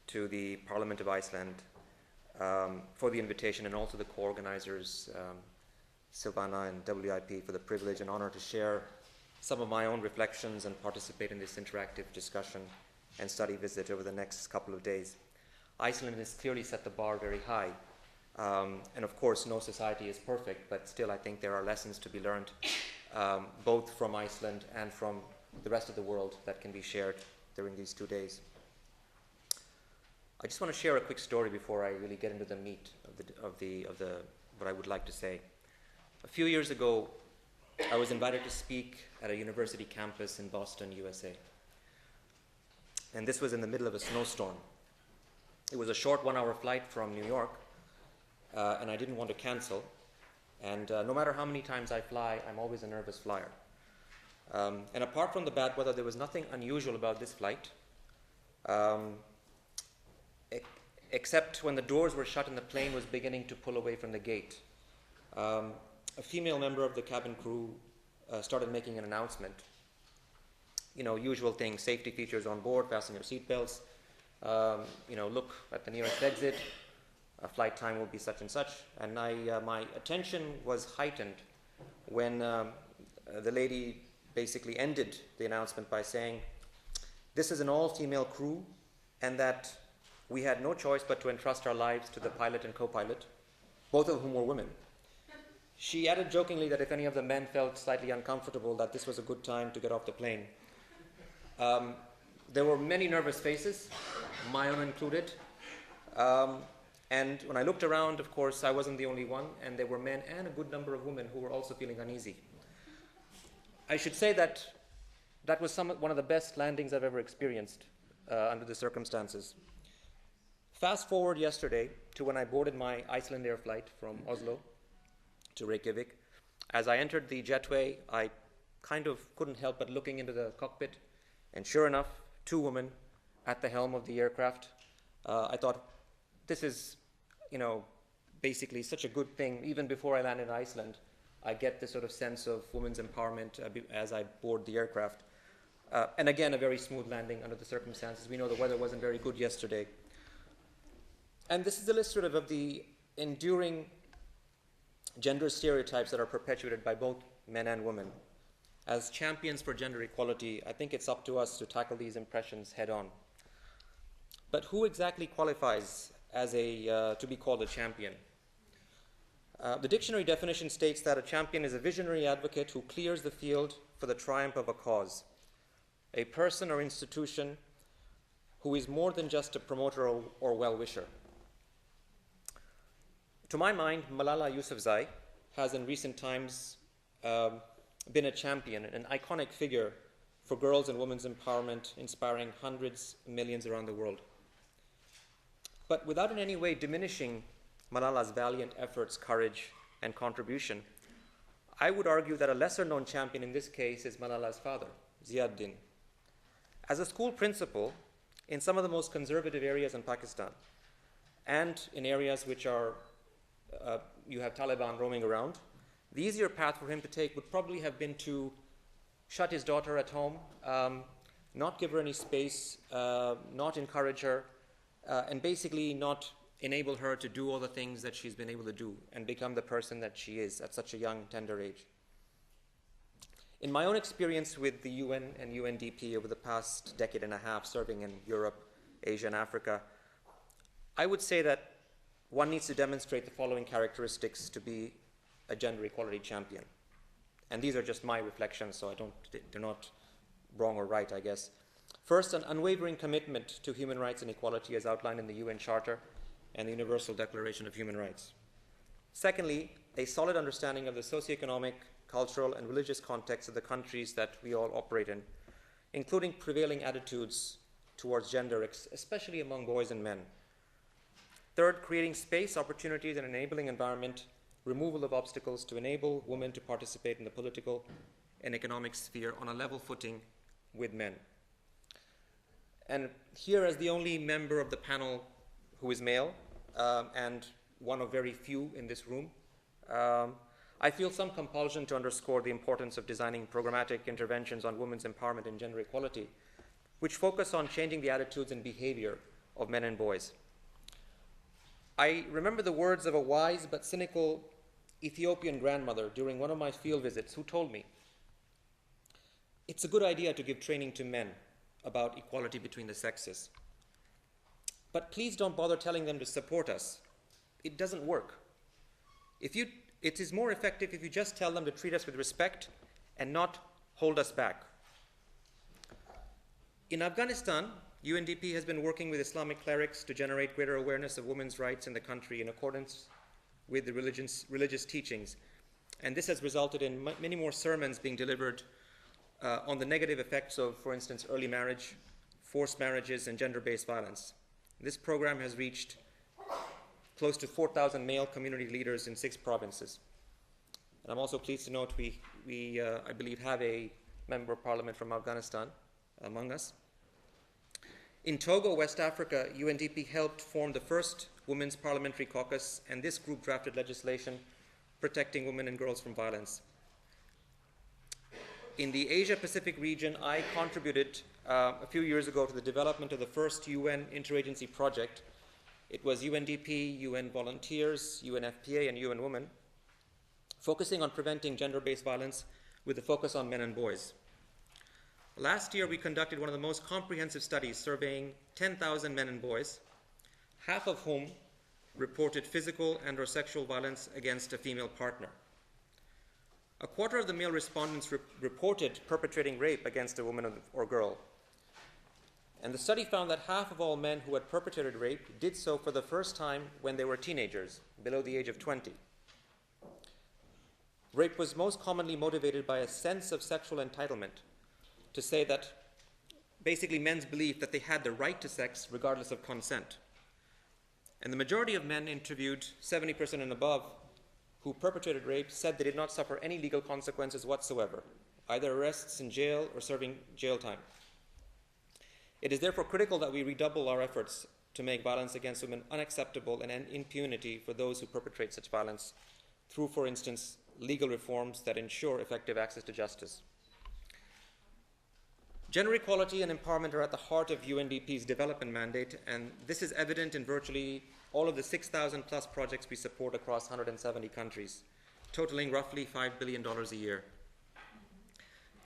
to the Parliament of Iceland for the invitation, and also the co-organizers, Silvana and WIP, for the privilege and honor to share some of my own reflections and participate in this interactive discussion and study visit over the next couple of days. Iceland has clearly set the bar very high. And of course, no society is perfect, but still I think there are lessons to be learned, both from Iceland and from the rest of the world, that can be shared during these 2 days. I just want to share a quick story before I really get into the meat of what I would like to say. A few years ago, I was invited to speak at a university campus in Boston, USA. And this was in the middle of a snowstorm. It was a short 1-hour flight from New York, and I didn't want to cancel. And no matter how many times I fly, I'm always a nervous flyer. And apart from the bad weather, there was nothing unusual about this flight, except when the doors were shut and the plane was beginning to pull away from the gate. A female member of the cabin crew started making an announcement. You know, usual things, safety features on board, fasten your seatbelts, look at the nearest exit, flight time will be such and such. And my attention was heightened when the lady basically ended the announcement by saying, this is an all-female crew, and that we had no choice but to entrust our lives to the pilot and co-pilot, both of whom were women. She added jokingly that if any of the men felt slightly uncomfortable, that this was a good time to get off the plane. There were many nervous faces, my own included. And when I looked around, of course, I wasn't the only one, and there were men and a good number of women who were also feeling uneasy. I should say that that was one of the best landings I've ever experienced under the circumstances. Fast forward yesterday to when I boarded my Iceland Air flight from Oslo to Reykjavik. As I entered the jetway, I kind of couldn't help but looking into the cockpit, and sure enough, 2 women at the helm of the aircraft. I thought, this is, basically such a good thing. Even before I landed in Iceland, I get this sort of sense of women's empowerment as I board the aircraft. And again, a very smooth landing under the circumstances. We know the weather wasn't very good yesterday. And this is illustrative of the enduring gender stereotypes that are perpetuated by both men and women. As champions for gender equality, I think it's up to us to tackle these impressions head on. But who exactly qualifies as to be called a champion? The dictionary definition states that a champion is a visionary advocate who clears the field for the triumph of a cause, a person or institution who is more than just a promoter or well-wisher. To my mind, Malala Yousafzai has in recent times been a champion, an iconic figure for girls' and women's empowerment, inspiring hundreds of millions around the world. But without in any way diminishing Malala's valiant efforts, courage, and contribution, I would argue that a lesser-known champion in this case is Malala's father, Ziauddin. As a school principal in some of the most conservative areas in Pakistan, and in areas which are you have Taliban roaming around, the easier path for him to take would probably have been to shut his daughter at home, not give her any space, not encourage her, and basically not enable her to do all the things that she's been able to do and become the person that she is at such a young, tender age. In my own experience with the UN and UNDP over the past decade and a half serving in Europe, Asia, and Africa, I would say that one needs to demonstrate the following characteristics to be a gender equality champion. And these are just my reflections, so they're not wrong or right, I guess. First, an unwavering commitment to human rights and equality as outlined in the UN Charter and the Universal Declaration of Human Rights. Secondly, a solid understanding of the socioeconomic, cultural, and religious context of the countries that we all operate in, including prevailing attitudes towards gender, especially among boys and men. Third, creating space, opportunities, and enabling environment, removal of obstacles to enable women to participate in the political and economic sphere on a level footing with men. And here, as the only member of the panel who is male, and one of very few in this room, I feel some compulsion to underscore the importance of designing programmatic interventions on women's empowerment and gender equality, which focus on changing the attitudes and behavior of men and boys. I remember the words of a wise but cynical Ethiopian grandmother during one of my field visits who told me, "It's a good idea to give training to men about equality between the sexes. But please don't bother telling them to support us. It doesn't work. It is more effective if you just tell them to treat us with respect and not hold us back." In Afghanistan, UNDP has been working with Islamic clerics to generate greater awareness of women's rights in the country in accordance with the religious teachings. And this has resulted in many more sermons being delivered on the negative effects of, for instance, early marriage, forced marriages, and gender-based violence. This program has reached close to 4,000 male community leaders in 6 provinces. And I'm also pleased to note we I believe, have a member of parliament from Afghanistan among us. In Togo, West Africa, UNDP helped form the first Women's Parliamentary Caucus, and this group drafted legislation protecting women and girls from violence. In the Asia-Pacific region, I contributed a few years ago to the development of the first UN interagency project. It was UNDP, UN volunteers, UNFPA, and UN Women, focusing on preventing gender-based violence with a focus on men and boys. Last year, we conducted one of the most comprehensive studies surveying 10,000 men and boys, half of whom reported physical and/or sexual violence against a female partner. A quarter of the male respondents reported perpetrating rape against a woman or girl. And the study found that half of all men who had perpetrated rape did so for the first time when they were teenagers, below the age of 20. Rape was most commonly motivated by a sense of sexual entitlement, to say that basically men's belief that they had the right to sex regardless of consent. And the majority of men interviewed, 70% and above, who perpetrated rape said they did not suffer any legal consequences whatsoever, either arrests in jail or serving jail time. It is therefore critical that we redouble our efforts to make violence against women unacceptable and end impunity for those who perpetrate such violence through, for instance, legal reforms that ensure effective access to justice. Gender equality and empowerment are at the heart of UNDP's development mandate, and this is evident in virtually all of the 6,000 plus projects we support across 170 countries, totaling roughly $5 billion a year.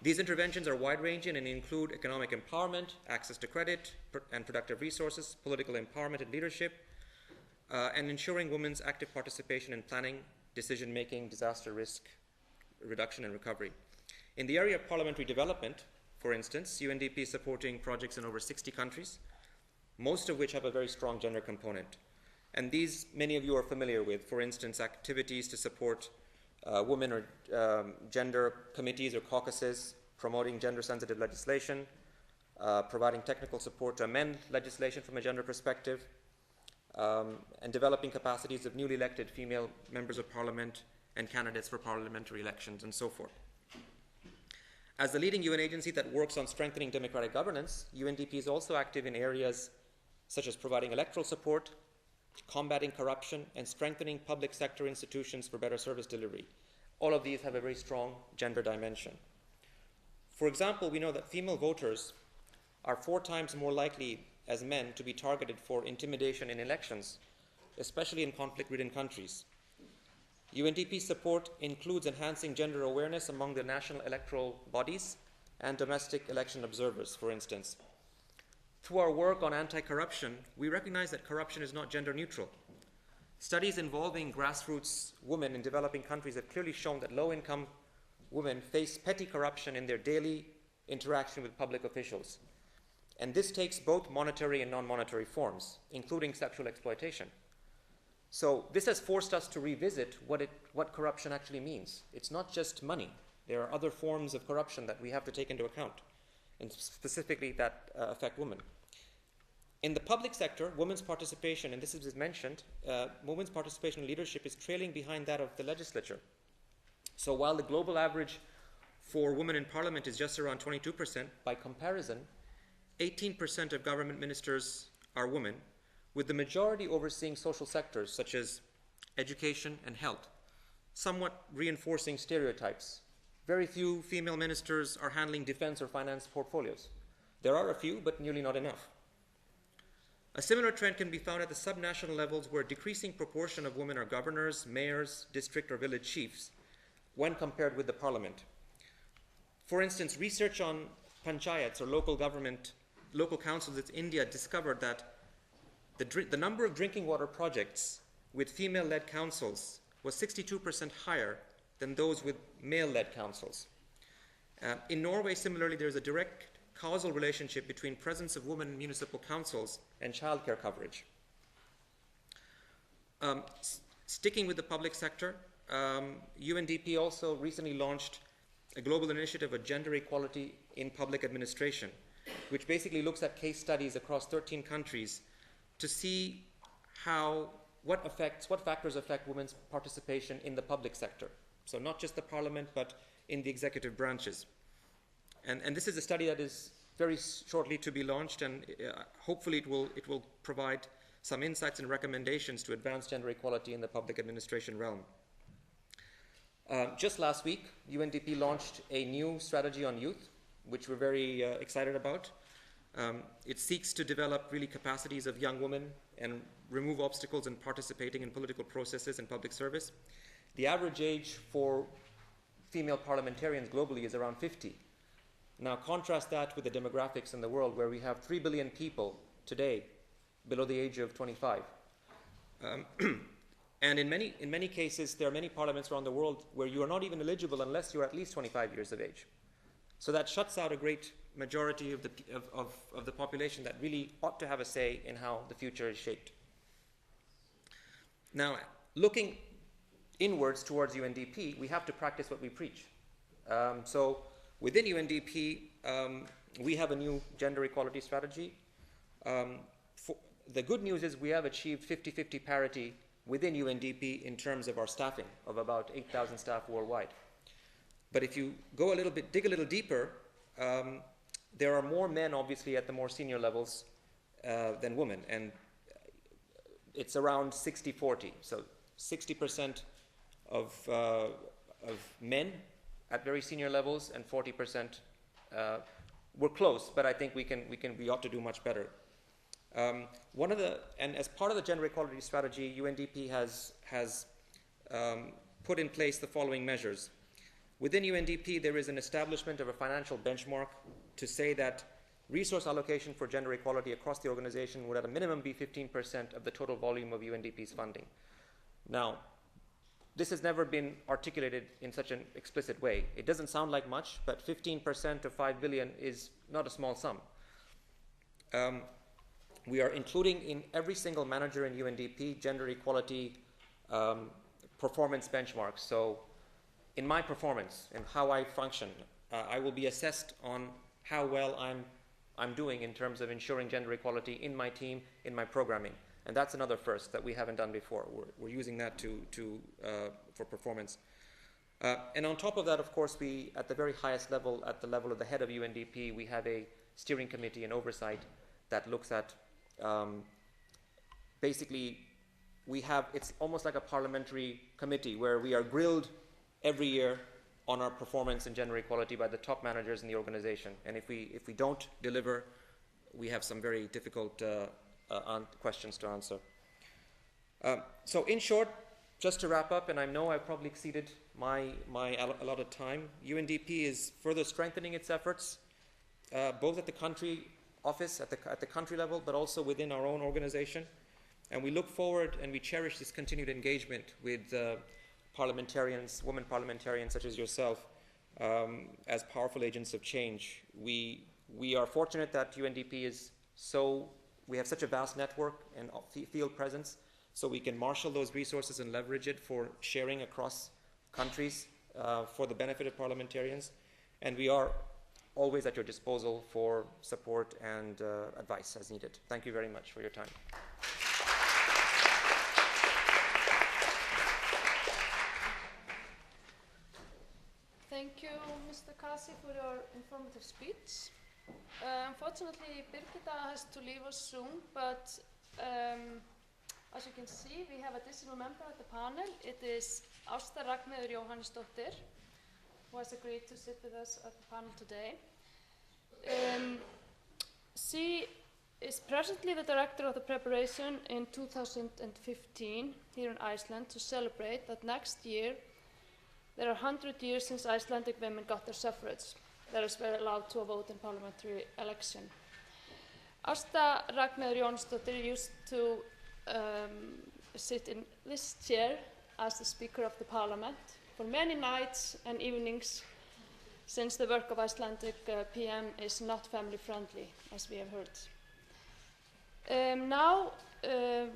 These interventions are wide-ranging and include economic empowerment, access to credit and productive resources, political empowerment and leadership, and ensuring women's active participation in planning, decision-making, disaster risk reduction, and recovery. In the area of parliamentary development, for instance, UNDP is supporting projects in over 60 countries, most of which have a very strong gender component. And these, many of you are familiar with, for instance, activities to support women or gender committees or caucuses, promoting gender-sensitive legislation, providing technical support to amend legislation from a gender perspective, and developing capacities of newly elected female members of parliament and candidates for parliamentary elections, and so forth. As the leading UN agency that works on strengthening democratic governance, UNDP is also active in areas such as providing electoral support, combating corruption, and strengthening public sector institutions for better service delivery. All of these have a very strong gender dimension. For example, we know that female voters are 4 times more likely as men to be targeted for intimidation in elections, especially in conflict-ridden countries. UNDP support includes enhancing gender awareness among the national electoral bodies and domestic election observers, for instance. Through our work on anti-corruption, we recognize that corruption is not gender neutral. Studies involving grassroots women in developing countries have clearly shown that low-income women face petty corruption in their daily interaction with public officials. And this takes both monetary and non-monetary forms, including sexual exploitation. So this has forced us to revisit what corruption actually means. It's not just money. There are other forms of corruption that we have to take into account, and specifically that affect women. In the public sector, women's participation, and this is mentioned, women's participation in leadership is trailing behind that of the legislature. So while the global average for women in parliament is just around 22%, by comparison, 18% of government ministers are women, with the majority overseeing social sectors such as education and health, somewhat reinforcing stereotypes. Very few female ministers are handling defense or finance portfolios. There are a few, but nearly not enough. A similar trend can be found at the subnational levels, where a decreasing proportion of women are governors, mayors, district or village chiefs when compared with the parliament. For instance, research on panchayats or local councils in India discovered that the number of drinking water projects with female-led councils was 62% higher than those with male-led councils. In Norway, similarly, there's a direct causal relationship between presence of women in municipal councils and childcare coverage. Sticking with the public sector, UNDP also recently launched a global initiative of gender equality in public administration, which basically looks at case studies across 13 countries to see what factors affect women's participation in the public sector. So not just the parliament, but in the executive branches. And this is a study that is very shortly to be launched, and hopefully it will provide some insights and recommendations to advance gender equality in the public administration realm. Just last week, UNDP launched a new strategy on youth, which we're very excited about. It seeks to develop really capacities of young women and remove obstacles in participating in political processes and public service. The average age for female parliamentarians globally is around 50. Now contrast that with the demographics in the world, where we have 3 billion people today below the age of 25. And in many cases, there are many parliaments around the world where you are not even eligible unless you're at least 25 years of age. So that shuts out a great majority of the population that really ought to have a say in how the future is shaped. Now, looking inwards towards UNDP, we have to practice what we preach. So within UNDP, we have a new gender equality strategy. The good news is we have achieved 50-50 parity within UNDP in terms of our staffing of about 8,000 staff worldwide. But if you go dig a little deeper, there are more men, obviously, at the more senior levels than women, and it's around 60-40. So 60% of men at very senior levels, and 40%. We're close, but I think we ought to do much better. And as part of the gender equality strategy, UNDP has put in place the following measures. Within UNDP, there is an establishment of a financial benchmark to say that resource allocation for gender equality across the organization would at a minimum be 15% of the total volume of UNDP's funding. Now, this has never been articulated in such an explicit way. It doesn't sound like much, but 15% of 5 billion is not a small sum. We are including in every single manager in UNDP gender equality performance benchmarks. So in my performance and how I function, I will be assessed on how well I'm doing in terms of ensuring gender equality in my team, in my programming. And that's another first that we haven't done before. We're using that for performance. And on top of that, of course, we, at the very highest level, at the level of the head of UNDP, we have a steering committee and oversight that looks at basically, it's almost like a parliamentary committee where we are grilled every year on our performance in gender equality by the top managers in the organization. And if we don't deliver we have some very difficult questions to answer. So in short, just to wrap up, and I know I've probably exceeded my allotted time, UNDP is further strengthening its efforts, both at the country office, at the country level, but also within our own organization. And we look forward and we cherish this continued engagement with parliamentarians, women parliamentarians such as yourself, as powerful agents of change. We are fortunate that UNDP is we have such a vast network and field presence, so we can marshal those resources and leverage it for sharing across countries for the benefit of parliamentarians. And we are always at your disposal for support and advice as needed. Thank you very much for your time. Thank you, Mr. Kasi, for your informative speech. Unfortunately, Birgitta has to leave us soon, but as you can see, we have additional member at the panel. It is Ásta Ragnheiður Jóhannesdóttir, who has agreed to sit with us at the panel today. She is presently the director of the preparation in 2015 here in Iceland to celebrate that next year there are 100 years since Icelandic women got their suffrage, that is, were allowed to vote in parliamentary election. Ásta Ragnheiður Jóhannesdóttir used to sit in this chair as the Speaker of the Parliament for many nights and evenings, since the work of Icelandic PM is not family friendly, as we have heard. Now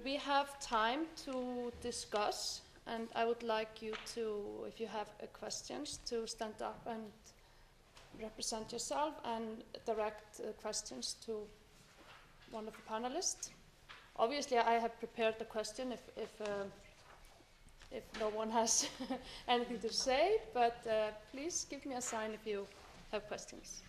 we have time to discuss, and I would like you to, if you have questions, to stand up and represent yourself and direct questions to one of the panelists. Obviously, I have prepared the question if no one has anything to say, but please give me a sign if you have questions.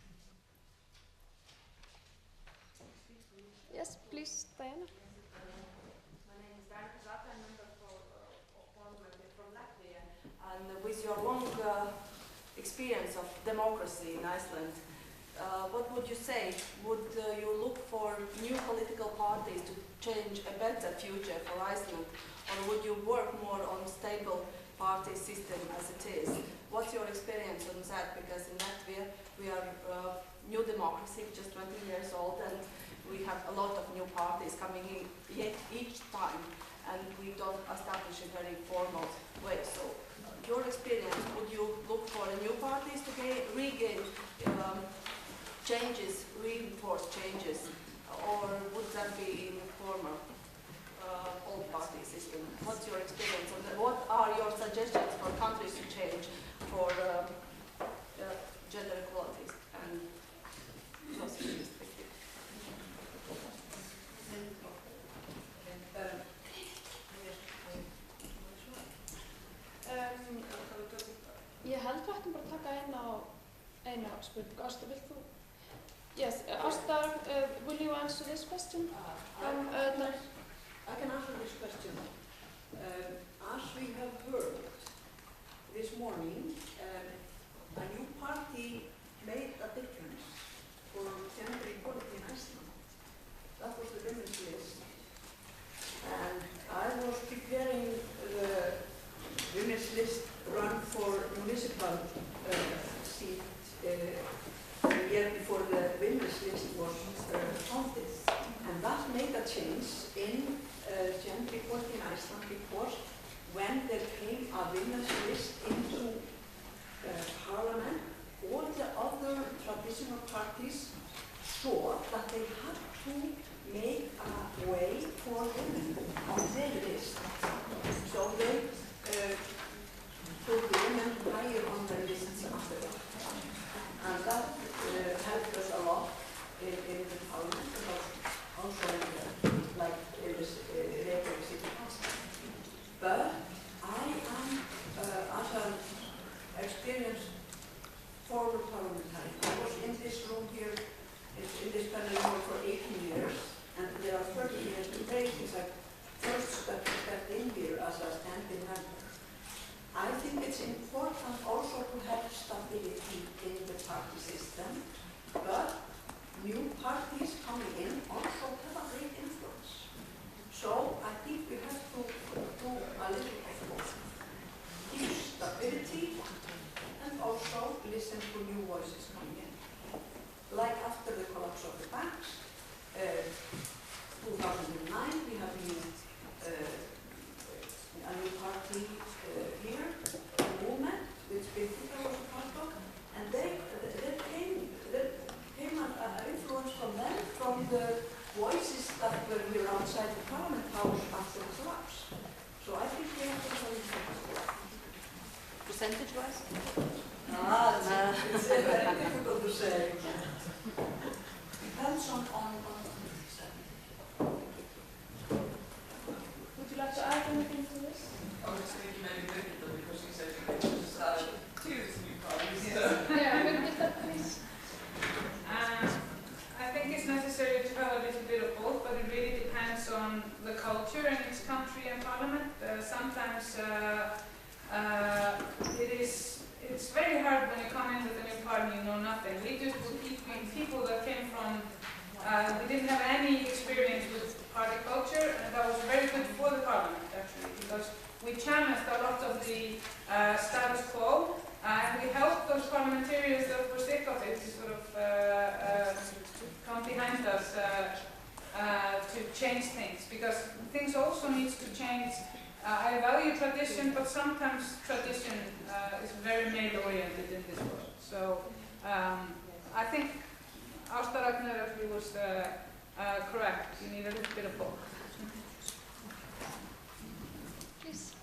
Yes, please, Diana. My name is Diana Kazata, I'm member for Parliament from Latvia, and with your long experience of democracy in Iceland, what would you say? Would you look for new political parties to change a better future for Iceland, or would you work more on stable party system as it is? What's your experience on that? Because in Latvia we are new democracy, just 20 years old, and we have a lot of new parties coming in each time, and we don't establish a very formal way. So your experience, would you look for new parties to regain changes, reinforce changes, or would that be in the former old party system? What's your experience on that? What are your suggestions for countries to change for gender equality and possibilities? Ég held við ættum bara að taka eina spurningu. Ásta, vilt þú? Yes, Ásta, will you answer this question? I can answer this question. As we have heard this morning, a new party made a difference for gender equality in Iceland. That was the women's list. And I was preparing the women's list run for municipal seat the year before the women's list was founded. And that made a change in gender equality in Iceland, because when there came a women's list into parliament, all the other traditional parties saw that they had to make a way for women on their list. So they put the women higher on the list after that. And that helped us a lot in the parliament, but also in the city council. But I am, as an experienced former parliamentarian, I was in this room here, in this panel for 18 years, and there are 30 years today since I first stepped in here as a standing member. I think it's important also to have stability in the party system, but new parties coming in also have a great influence. So I think we have to do a little of both. Keep stability and also listen to new voices coming in. Like after the collapse of the banks, 2009, we have a new party here, a movement, which Benfica was a part of, and there came an influence from them, from the voices that were here outside the Parliament House after the collapse. So I think we have to have a Percentage-wise? it's very difficult to say. Depends on Would you like to add anything to this? I was thinking maybe Benfica because she said you could just add two new parties. Yeah, Benfica, please. I think it's necessary to have a little bit of both, but it really depends on the culture in each country and parliament. Sometimes it's very hard when you come in with a new party, you know nothing. We just were keeping people that came from, we didn't have any experience with party culture, and that was very good for the parliament actually, because we challenged a lot of the status quo, and we helped those parliamentarians that were sick of it to sort of come behind us to change things, because things also needs to change. I value tradition, but sometimes tradition is very male-oriented in this world. So I think Ásta Ragnar actually was correct. You need a little bit of both. Please.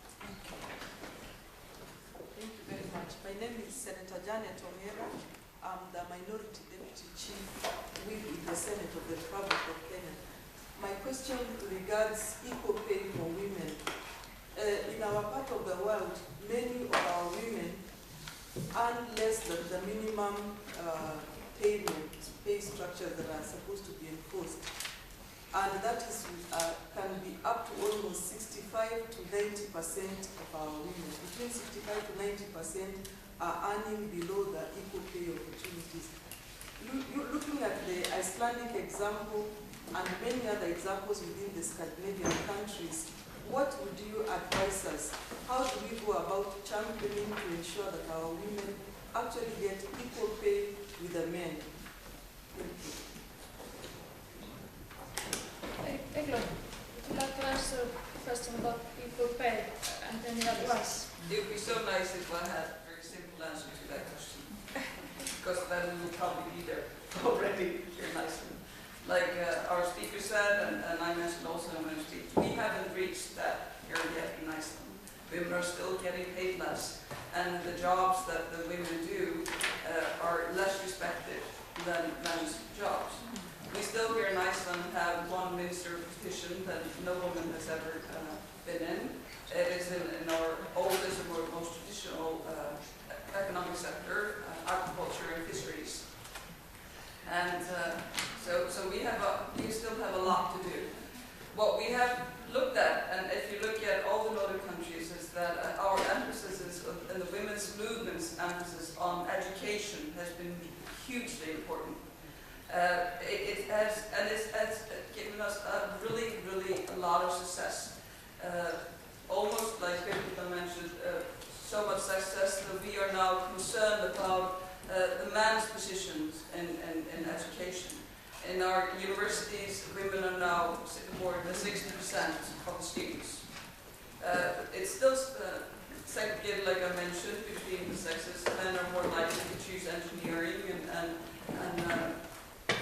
Thank you very much. My name is Senator Janet Ongera. I'm the Minority Deputy Chief with the Senate of the Republic of Kenya. My question regards equal pay for women. In our part of the world, many of our women earn less than the minimum pay structures that are supposed to be enforced. And that is, can be up to almost 65 to 90% of our women. Between 65 to 90% are earning below the equal pay opportunities. Looking at the Icelandic example and many other examples within the Scandinavian countries, what would you advise us? How do we go about championing to ensure that our women actually get equal pay with the men? Thank you. Egla, would you like to answer the question about equal pay and any advice? It would be so nice if I had a very simple answer to that question, because then we would probably be there already here in Iceland. Like our speaker said, and I mentioned also in my speech, we haven't reached that here yet in Iceland. Women are still getting paid less, and the jobs that the women do are less respected than men's jobs. We still here in Iceland have one minister position that no woman has ever been in. It is in our oldest and most traditional economic sector, agriculture and fisheries. And so we still have a lot to do. What we have looked at, and if you look at all the Nordic countries, is that our emphasis is, and the women's movement's emphasis on education has been hugely important. It has given us really a lot of success. Almost like Birgitta mentioned, so much success that we are now concerned about the man's positions in education. In our universities, women are now more than 60% of the students. It's still segregated, like I mentioned, between the sexes. Men are more likely to choose engineering and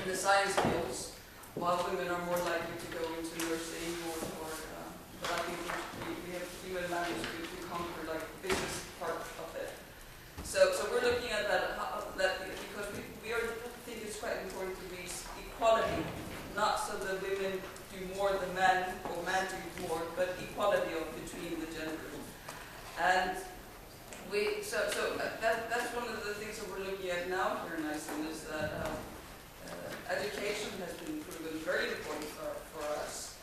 the science fields, while women are more likely to go into nursing but I think we have even managed to conquer like the business part of it. So we're looking at that because we think it's quite important to reach equality, not so that women do more than men or men do more, but equality between the genders. And that's one of the things that we're looking at now here in Iceland, is that education has been proven very important for us.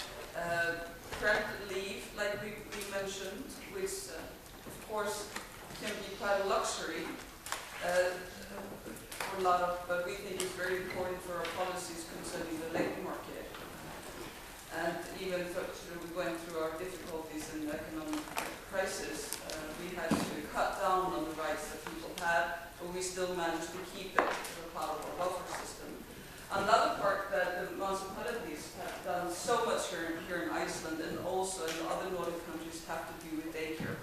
Parental leave, like we mentioned, which of course can be quite a luxury for a lot of, but we think is very important for our policies concerning the labor market. And even though we went through our difficulties in the economic crisis, we had to cut down on the rights that people had, but we still managed to keep it as a part of our welfare system. Another part that the municipalities have done so much here in Iceland and also in the other Nordic countries have to do with daycare.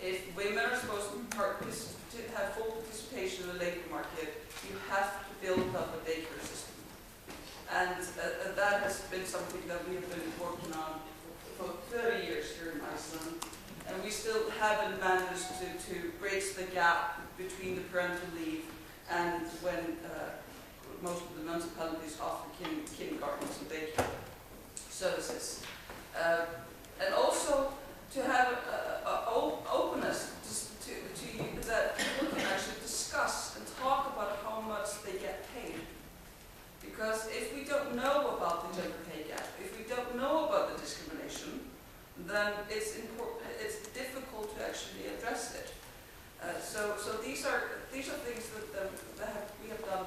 If women are supposed to have full participation in the labor market, you have to build up a daycare system. And that has been something that we have been working on for 30 years here in Iceland. And we still haven't managed to bridge the gap between the parental leave and when most of the municipalities offer kindergartens and daycare services. And also to have openness to that people can actually discuss and talk about how much they get paid. Because if we don't know about the gender pay gap, if we don't know about the discrimination, then it's difficult to actually address it. So these are things that we have done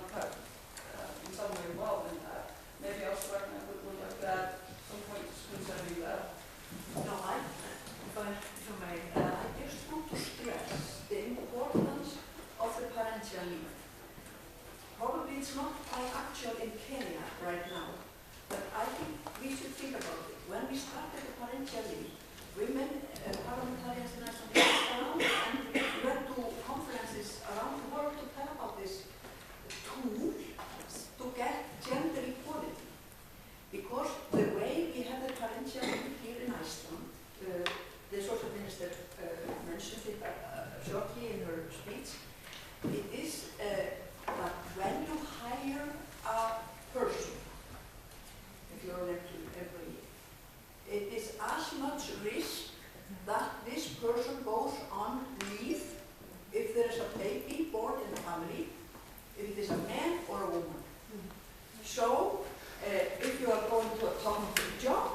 in some way well. And maybe also I would like to add some points concerning that. No, if I may, I just want to stress the importance of the parental leave. Probably it's not actual in Kenya right now, but I think we should think about it. When we started the parental leave, women, parliamentarians in Iceland, around, and we went to conferences around the world to tell about this tool to get gender equality. Because the way we have the parental leave here in Iceland, the social minister mentioned it shortly in her speech, it is that when you hire a person, if you're an employee, it is as much risk that this person goes on leave if there is a baby born in the family, if it is a man or a woman. So, if you are going to a permanent job,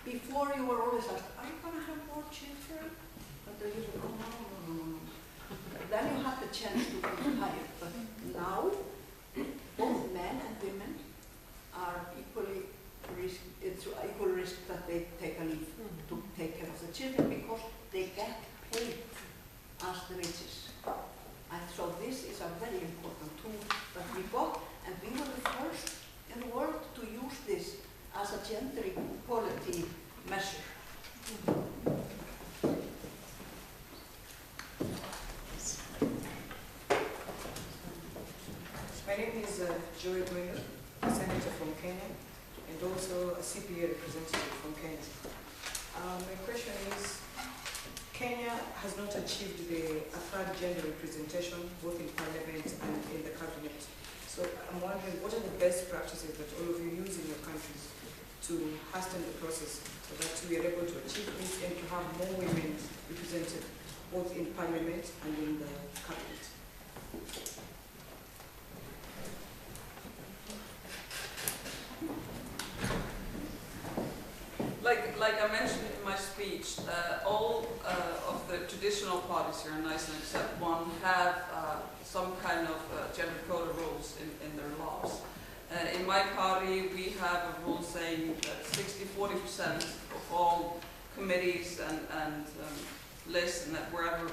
before you were always asked, are you going to have more children? But they usually go, no. Then you have the chance to be hired. But now, both men and women are equally risk. It's equal risk that they take a leave to take care of the children because they get paid as the wages. And so this is a very important tool that we got, and we were the first in the world to use this as a gender equality measure. My name is Joy Gwynn, a senator from Kenya, and also a CPA representative from Kenya. My question is, Kenya has not achieved a third gender representation both in parliament and in the cabinet. So I'm wondering, what are the best practices that all of you use in your countries to hasten the process so that we are able to achieve this and to have more women represented both in parliament and in the cabinet? Like I mentioned in my speech, all of the traditional parties here in Iceland, except one, have some kind of gender quota rules in their laws. In my party, we have a rule saying that 60-40% of all committees and lists, and that whatever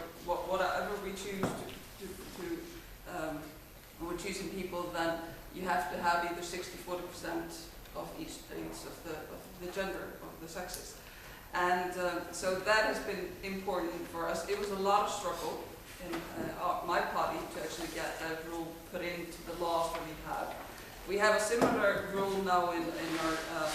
we choose when we're choosing people, then you have to have either 60-40% of each of the gender, of the sexes. And so that has been important for us. It was a lot of struggle in my party to actually get that rule put into the laws that we have. We have a similar rule now in our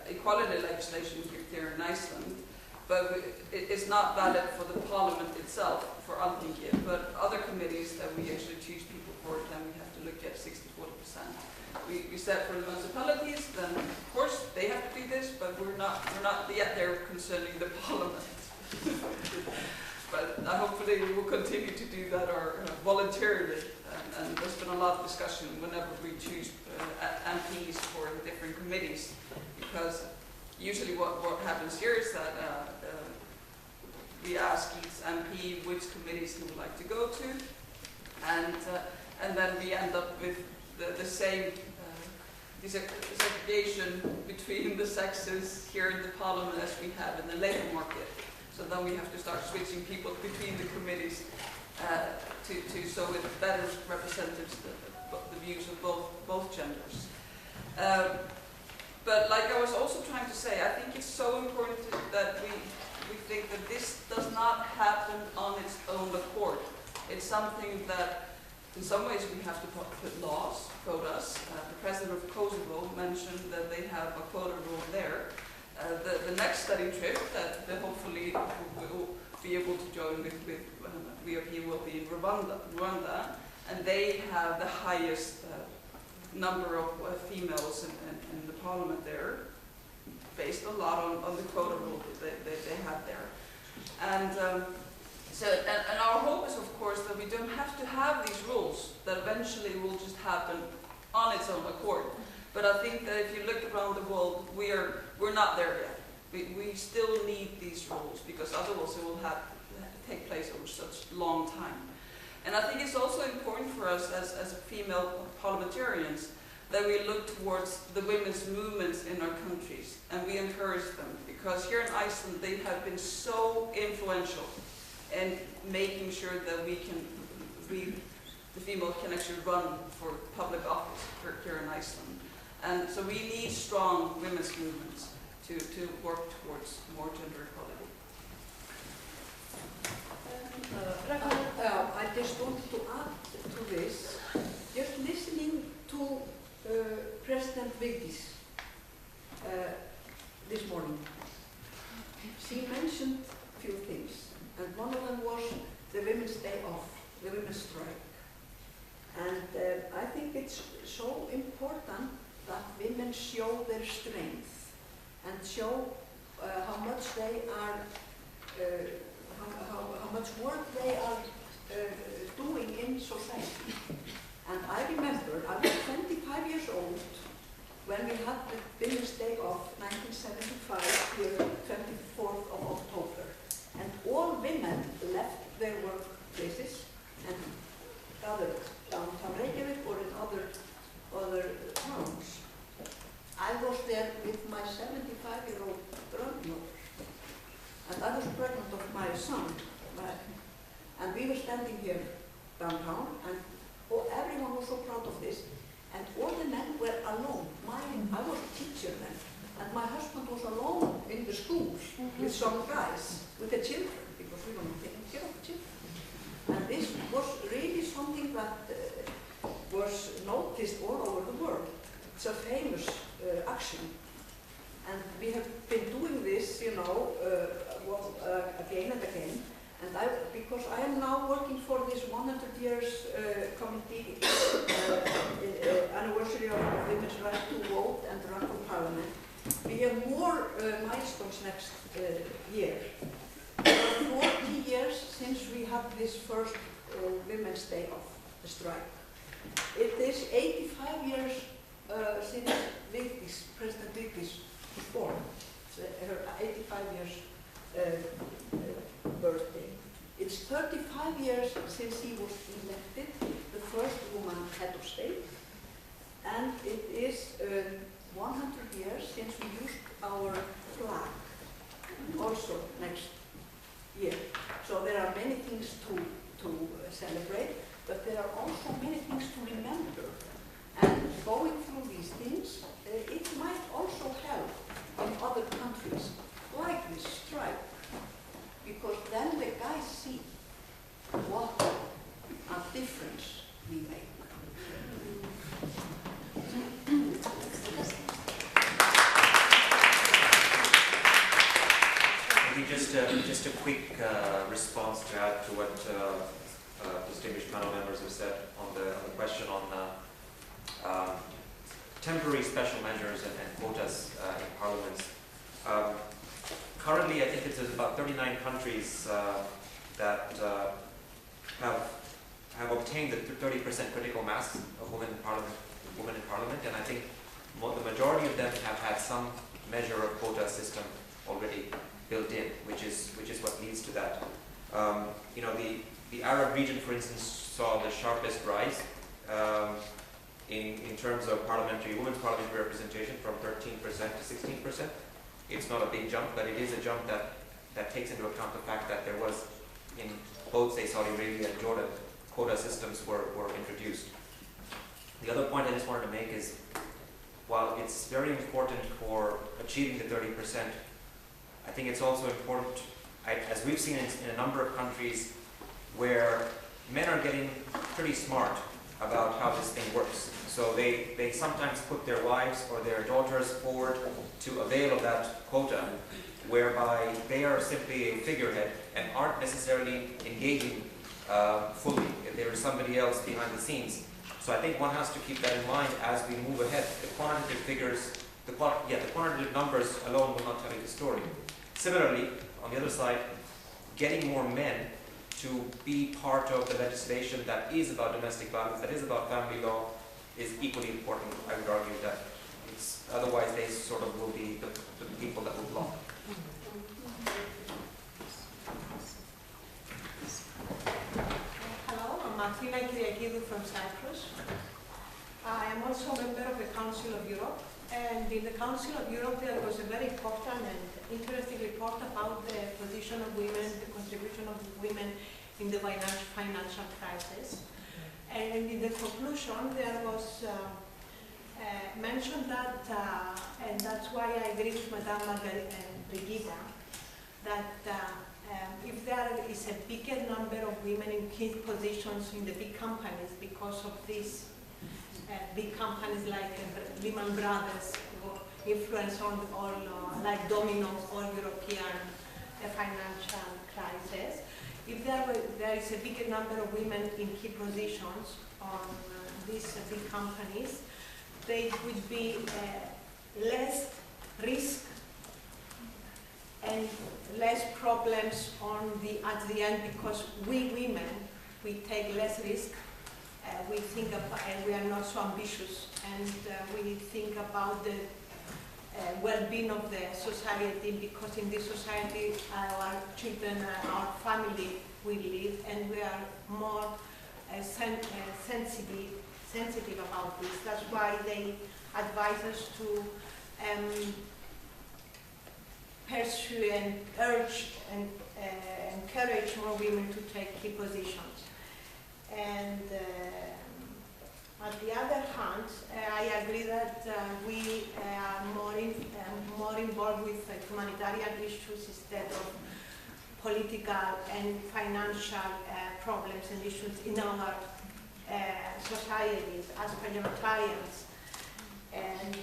equality legislation here in Iceland, but it's not valid for the parliament itself, for Alþingi, but other committees that we actually choose people for, then we have to look at 60-40%. We said for the municipalities, then of course they have to do this, but we're not yet there concerning the parliament. But hopefully we will continue to do that voluntarily, and there's been a lot of discussion whenever we choose MPs for the different committees, because usually what happens here is that we ask each MP which committees he would like to go to, And then we end up with the same segregation between the sexes here in the parliament as we have in the labor market. So then we have to start switching people between the committees so it better represents the views of both genders. But like I was also trying to say, I think it's so important that we think that this does not happen on its own accord. It's something that in some ways we have to put laws, quotas. The president of Kosovo mentioned that they have a quota rule there. The next study trip that hopefully will be able to join with WIP will be in Rwanda, and they have the highest number of females in the parliament there, based a lot on the quota rule that they have there. And and our hope is, of course, that we don't have to have these rules, that eventually will just happen on its own accord. But I think that if you look around the world, we're not there yet. We still need these rules, because otherwise it will take place over such a long time. And I think it's also important for us as female parliamentarians that we look towards the women's movements in our countries, and we encourage them, because here in Iceland they have been so influential in making sure that the female can actually run for public office here in Iceland. And so we need strong women's movements to work towards more gender equality. I just wanted to add to this, just listening to President Vigdis this morning. She mentioned a few things, and one of them was the Women's Day Off, the women's strike. And I think it's so important that women show their strength and show how much they are, how much work they are doing in society. And I remember I was 25 years old when we had the Women's Day of 1975 here, 24th of October. And all women left their workplaces and gathered downtown Reykjavik or in other towns. I was there with my 75-year-old grandmother, and I was pregnant of my son. And we were standing here downtown, and everyone was so proud of this, and all the men were alone. I was a teacher then, and my husband was alone in the schools with some guys, with the children, because we were not taking care of the children. And this was really something that was noticed all over the world. It's a famous action. And we have been doing this, again and again. And because I am now working for this 100 years committee, anniversary of women's right to vote and run for parliament, we have more milestones next year. There are 40 years since we had this first Women's Day of the strike. It is 85 years since President Vigdis was born, her 85 years birthday. It's 35 years since he was elected the first woman head of state, and it is 100 years since we used our flag, also next year. So there are many things to celebrate, but there are also many things to remember. And going through these things, it might also help in other countries, like this strike, because then the guys see what a difference we make. Maybe just a quick response to add to what distinguished panel members have said on the question on temporary special measures and quotas in parliaments. Currently, I think it's about 39 countries that have obtained the 30% critical mass of women in parliament, and I think the majority of them have had some measure of quota system already built in, which is what leads to that. The Arab region, for instance, saw the sharpest rise in terms of women's parliamentary representation from 13% to 16%. It's not a big jump, but it is a jump that takes into account the fact that there was, in both, say, Saudi Arabia and Jordan, quota systems were introduced. The other point I just wanted to make is, while it's very important for achieving the 30%, I think it's also important, as we've seen in a number of countries where men are getting pretty smart about how this thing works. So they sometimes put their wives or their daughters forward to avail of that quota, whereby they are simply a figurehead and aren't necessarily engaging fully. There is somebody else behind the scenes. So I think one has to keep that in mind as we move ahead. The quantitative figures, the quantitative numbers alone will not tell you the story. Similarly, on the other side, getting more men to be part of the legislation that is about domestic violence, that is about family law, is equally important. I would argue that otherwise they sort of will be the people that will block. Hello, I'm Martina Kyriakidou from Cyprus. I am also a member of the Council of Europe, and in the Council of Europe there was a very important and interesting report about the position of women, the contribution of women in the financial crisis. And in the conclusion there was mentioned that, and that's why I agree with Madame Brigida, that if there is a bigger number of women in key positions in the big companies because of these big companies like Lehman Brothers influence on all like dominoes, all European financial crisis. If there is a bigger number of women in key positions on these big companies, there would be less risk and less problems at the end, because we women, we take less risk. We think about, and we are not so ambitious, and we think about the well-being of the society, because in this society our children, our family will live, and we are more sensitive about this. That's why they advise us to pursue and urge and encourage more women to take key positions. And on the other hand, I agree that we are more involved with humanitarian issues instead of political and financial problems and issues in our societies as parliamentarians. And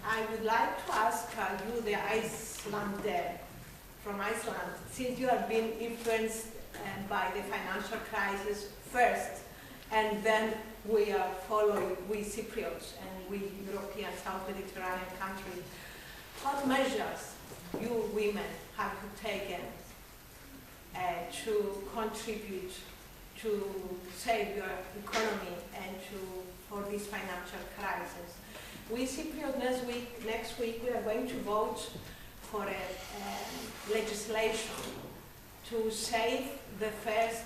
I would like to ask you, the Icelander from Iceland, since you have been influenced by the financial crisis first, and then we are following, we Cypriots and we European South Mediterranean countries, what measures you women have taken to contribute to save your economy and for this financial crisis? We Cypriots next week we are going to vote for a legislation to save the first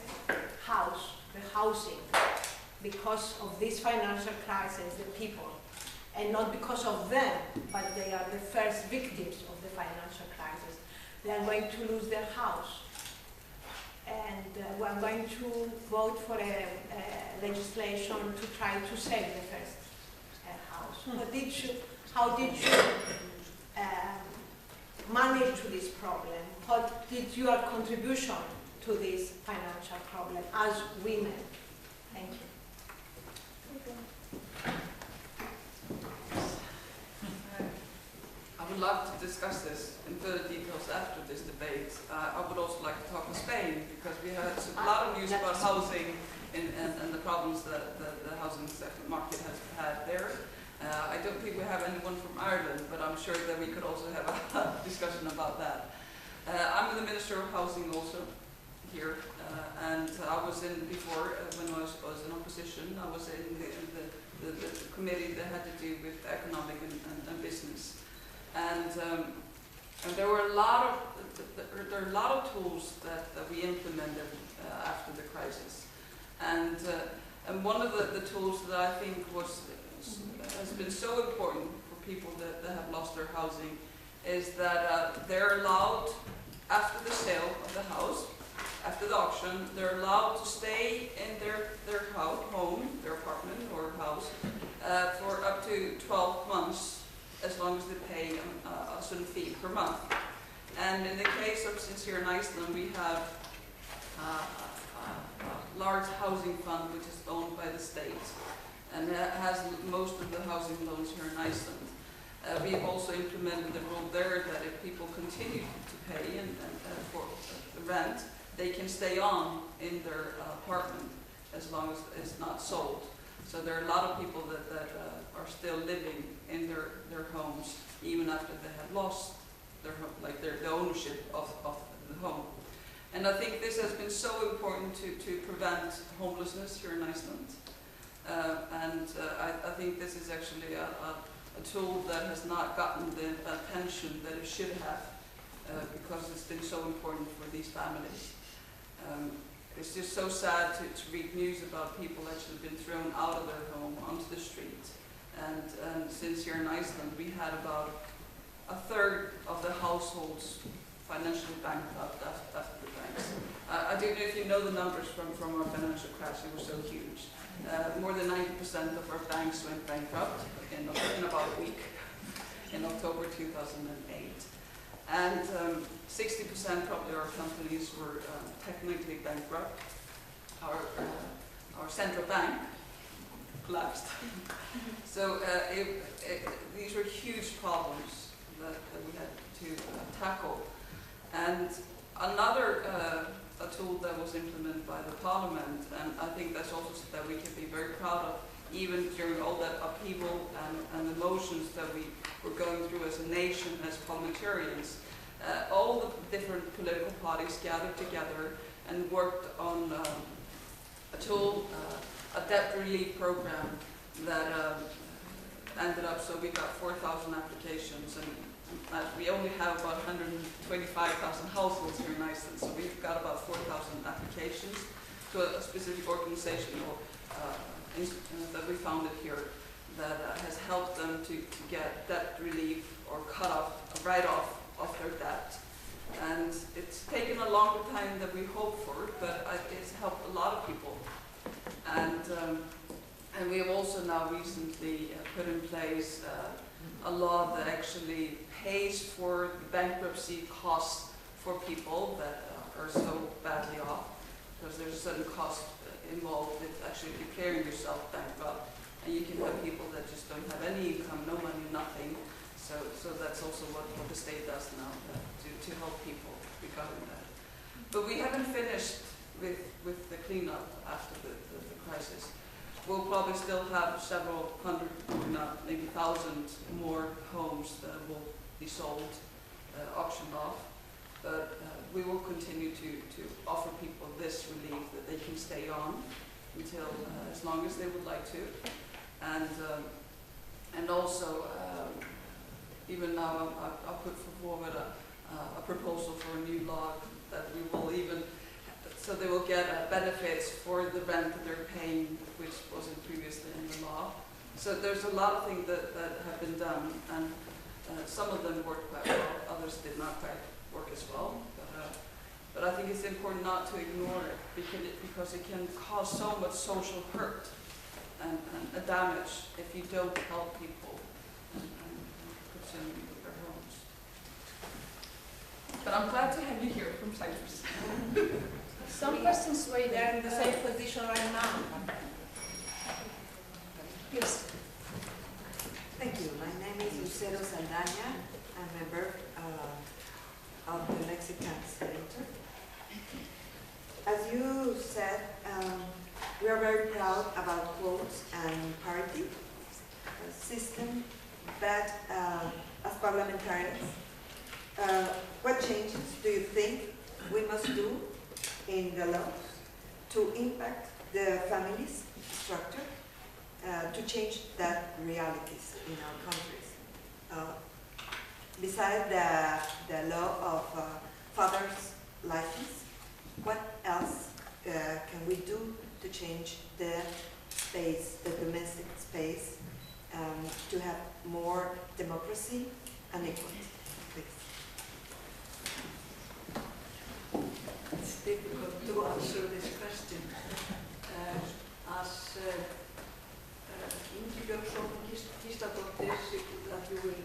house, the housing, because of this financial crisis, the people, and not because of them, but they are the first victims of the financial crisis. They are going to lose their house. And we are going to vote for a legislation to try to save the first house. How did you manage to this problem? What did your contribution to this financial problem as women? Thank you. I would love to discuss this in further details after this debate. I would also like to talk to Spain, because we had a lot of news about housing and the problems that the housing market has had there. I don't think we have anyone from Ireland, but I'm sure that we could also have a discussion about that. I'm the Minister of Housing also here, and I was in before, when I was in opposition, I was in the committee that had to do with economic and business. And there were a lot of there are a lot of tools that we implemented after the crisis. And one of the tools that I think has been so important for people that have lost their housing is that they're allowed, after the sale of the house, after the auction, they're allowed to stay in their home, their apartment or house, for up to 12 months, as long as they pay a certain fee per month. And in the case of, since here in Iceland, we have a large housing fund which is owned by the state, and has most of the housing loans here in Iceland. We have also implemented the rule there that if people continue to pay for the rent, they can stay on in their apartment as long as it's not sold. So there are a lot of people that are still living in their homes even after they have lost their home, like the ownership of the home. And I think this has been so important to prevent homelessness here in Iceland. I think this is actually a tool that has not gotten the attention that it should have, because it's been so important for these families. It's just so sad to read news about people actually been thrown out of their home onto the street. And since here in Iceland, we had about a third of the households financially bankrupt after the banks. I don't know if you know the numbers from our financial crash. It was so huge. More than 90% of our banks went bankrupt in about a week, in October 2008. And 60% probably our companies were technically bankrupt. Our central bank collapsed. So these were huge problems that we had to tackle. And another a tool that was implemented by the parliament, and I think that's also that we can be very proud of, even during all that upheaval and emotions that we were going through as a nation, as parliamentarians. All the different political parties gathered together and worked on a tool, a debt relief program that ended up, so we got 4,000 applications, and we only have about 125,000 households here in Iceland, so we've got about 4,000 applications to a specific organization that we founded here that has helped them to get debt relief or cut off, a write-off of their debt. And it's taken a longer time than we hoped for, but it's helped a lot of people. And we have also now recently put in place a law that actually pays for the bankruptcy costs for people that are so badly off, because there's a certain cost involved with actually declaring yourself bankrupt. And you can have people that just don't have any income, no money, nothing. So that's also what the state does now to help people regarding that. But we haven't finished with the cleanup after the crisis. We'll probably still have several hundred, maybe 1,000 more homes that will be sold, auctioned off. But we will continue to offer people this relief that they can stay on until as long as they would like to. And also, even now, I'll put forward a proposal for a new law that we will even, so they will get benefits for the rent that they're paying, which wasn't previously in the law. So there's a lot of things that have been done, and some of them worked quite well, others did not quite work as well. But I think it's important not to ignore it, because it can cause so much social hurt and damage if you don't help people and put them in their homes. But I'm glad to have you here from Cyprus. Some questions were there in the same position right now. Yes. Thank you. My name is Lucero Saldaña. I'm a member of the Mexican Center. As you said, we are very proud about quotes and parity system, but as parliamentarians, what changes do you think we must do in the law to impact the family's structure, to change that realities in our countries? Besides the law of fathers' license. What else can we do to change the space, the domestic space, to have more democracy and equality? Please. It's difficult to answer this question. As Ingibjörg Gísladóttir, that you will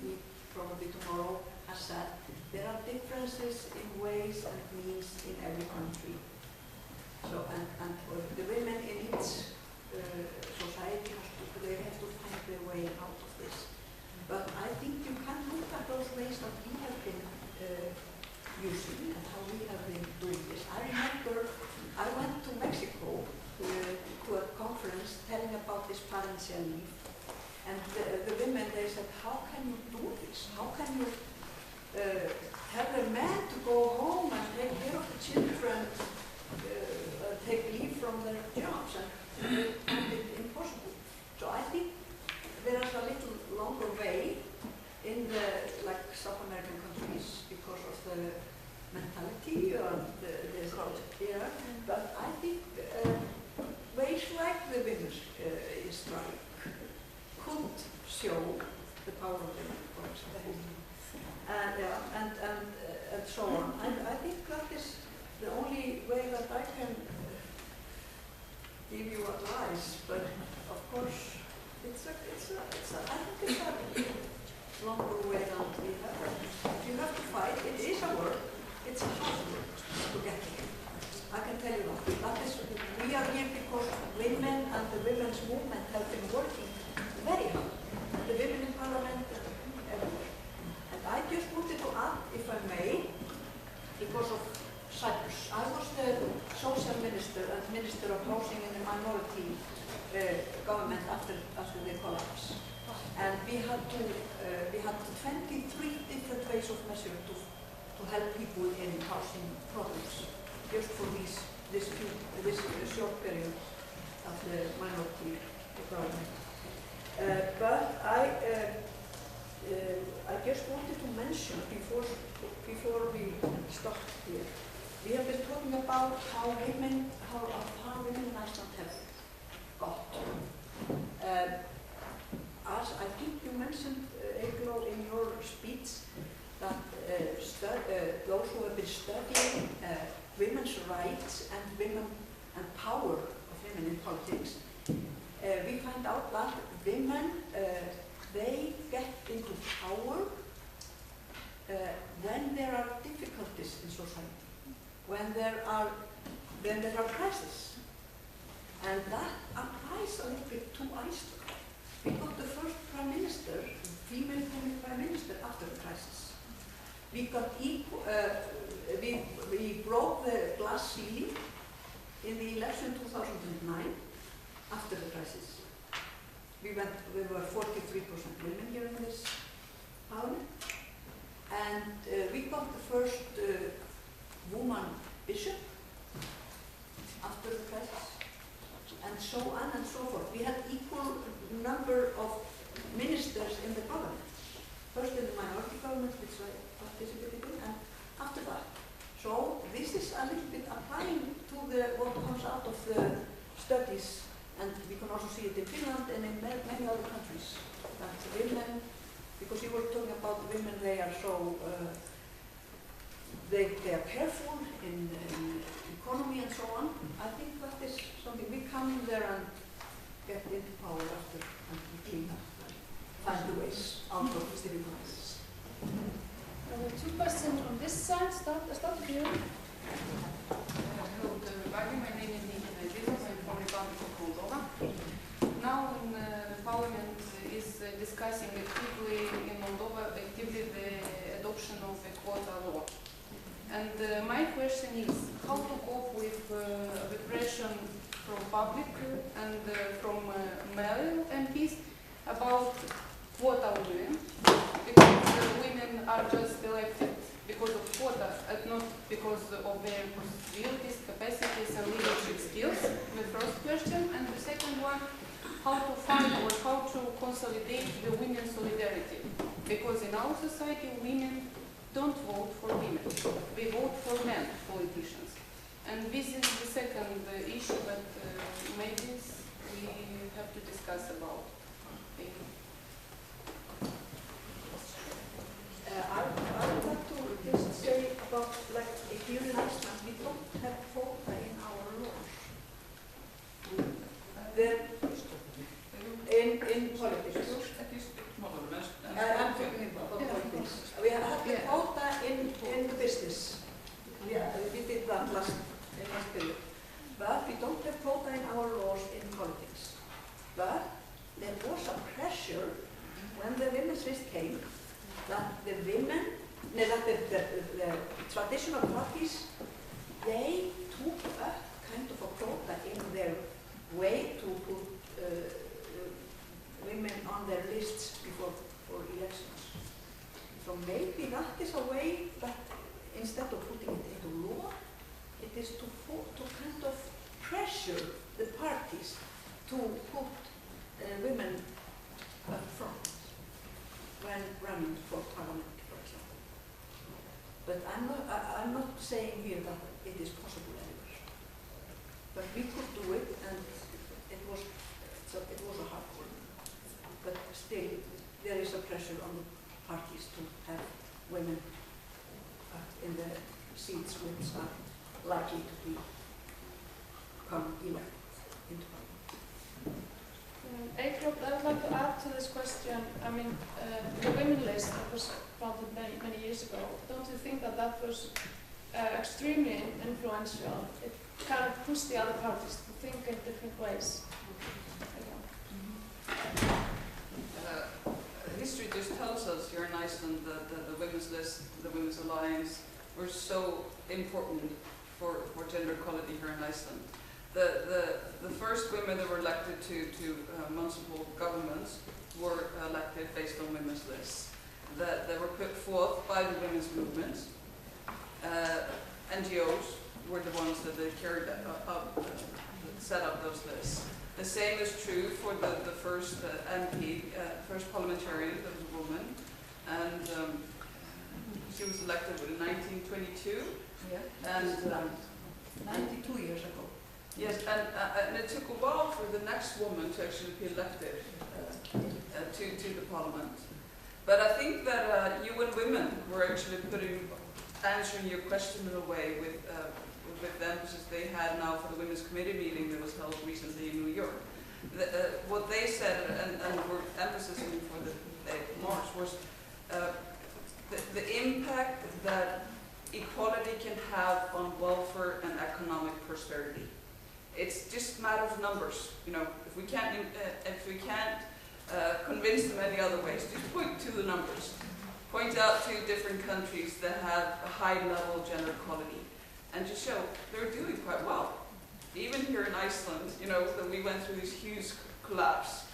meet probably tomorrow, has said, there are differences in ways and means in every country. So, and the women in each society, they have to find their way out of this. But I think you can look at those ways that we have been using and how we have been doing this. I remember I went to Mexico to a conference telling about this parental leave, and the women, they said, how can you do this? How can you tell the men to go home and take care of the children, take leave from their jobs, and it's impossible. So I think there is a little longer way in the South American countries because of the mentality or the culture. But I think ways like the women's strike could show the power of women, for example, and so on. I think that is the only way that I can give you advice. But of course, I think it's a longer way than we have. You have to fight. It is a work. It's a hard work to get there. I can tell you that. We are here because women and the women's movement have been working very hard. The women in parliament and everywhere. And I just wanted to add, if I may, because of Cyprus. I was the social minister and minister of housing in the minority government after the collapse. And we had 23 different ways of measure to help people in housing problems, just for this short period of the minority government. But I just wanted to mention before we start here, we have been talking about how women in Iceland have got. As I think you mentioned, Eygló, in your speech, that those who have been studying women's rights and power of women in politics, we find out that women, they get into power when there are difficulties in society, when there are crises. And that applies a little bit to Iceland. We got the first prime minister, female prime minister after the crisis. We got we broke the glass ceiling in the election 2009 after the crisis. We were 43% women here in this parliament, and we got the first woman bishop after the crisis, and so on and so forth. We had equal number of ministers in the parliament. First in the minority government, which I participated in, and after that. So this is a little bit applying to what comes out of the studies, and we can also see it in Finland and in many other countries. That women, because you were talking about women, they are so they are careful in economy and so on. I think that is something we come in there and get into power after and we clean up and find the ways out of civil crisis. Two questions on this side. Start here. Hello, everybody. My name is Nikita Zidov. I'm from Republic of Moldova. Now, when the Parliament is discussing actively in Moldova the adoption of a quota law. And my question is how to cope with repression from public and from male MPs about quota women, because women are just elected because of quota and not because of their possibilities, capacities and leadership skills, the first question. And the second one, how to find or how to consolidate the women's solidarity, because in our society women don't vote for women. We vote for men, politicians. And this is the second issue that maybe we have to discuss about. Thank you. I would like to just say about, like, here in Iceland, we don't have quota in our laws. In politics. I'm talking about politics. We have the quota in business. Yeah, we did that last period. But we don't have quota in our laws in politics. But there was a pressure when the women's list came that the women, that the traditional parties, they took up kind of a quota in their way to put women on their lists before for elections. So maybe that is a way that instead of putting it into law, it is to kind of pressure the parties to put women up front when running for parliament, for example. But I'm not saying here that it is possible anywhere. But we could do it, and it was a hard one. But still, there is a pressure on the parties to have women in the seats which are likely to become elected into parliament. Eygló, I would like to add to this question. I mean, the women list that was founded many years ago, don't you think that that was extremely influential? It kind of pushed the other parties to think in different ways. History just tells us here in Iceland that the women's list, the women's alliance, were so important for gender equality here in Iceland. The first women that were elected to municipal governments were elected based on women's lists that were put forth by the women's movement. NGOs were the ones that they carried set up those lists. The same is true for the first MP, first parliamentarian, that was a woman, and she was elected in 1922. Yeah. And 92 years ago. yes, and it took a while for the next woman to actually be elected to the parliament. But I think that you and women were actually answering your question in a way with the emphasis they had now for the Women's Committee meeting that was held recently in New York. What they said and were emphasizing for the march was the impact that equality can have on welfare and economic prosperity. It's just a matter of numbers. You know, if we can't convince them any other ways, just point to the numbers. Point out to different countries that have a high level of gender equality, and just show they're doing quite well. Even here in Iceland, you know, that we went through this huge collapse,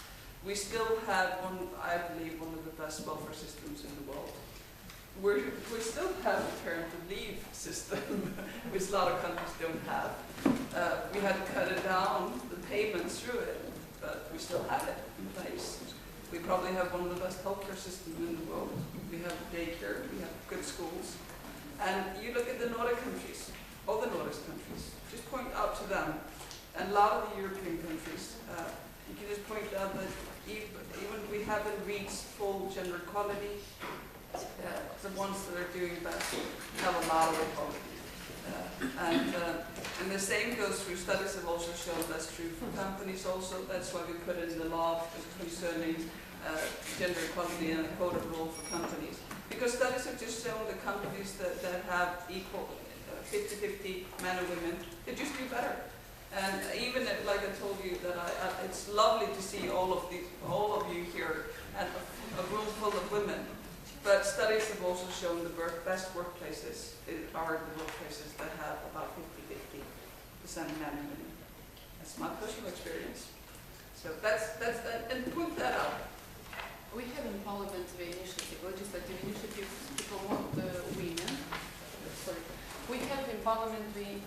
we still have I believe, one of the best welfare systems in the world. We still have a parental leave system, which a lot of countries don't have. We had to cut it down, the payments through it, but we still have it in place. We probably have one of the best healthcare systems in the world. We have daycare, we have good schools. And you look at the Nordic countries, all the Nordic countries, just point out to them, and a lot of the European countries, you can just point out that even we haven't reached full gender equality, the ones that are doing best have a lot of equality. And the same goes through, studies have also shown that's true for companies also. That's why we put in the law concerning gender equality and a quota rule for companies. Because studies have just shown the companies that have equal 50-50 men and women, they just do better. And even if, like I told you, that it's lovely to see all of you here and a room full of women. But studies have also shown the best workplaces are the workplaces that have about 50-50% men and women. That's my personal experience. So and point that out. We have in Parliament the initiative, legislative initiative to promote women. Sorry. We have in Parliament the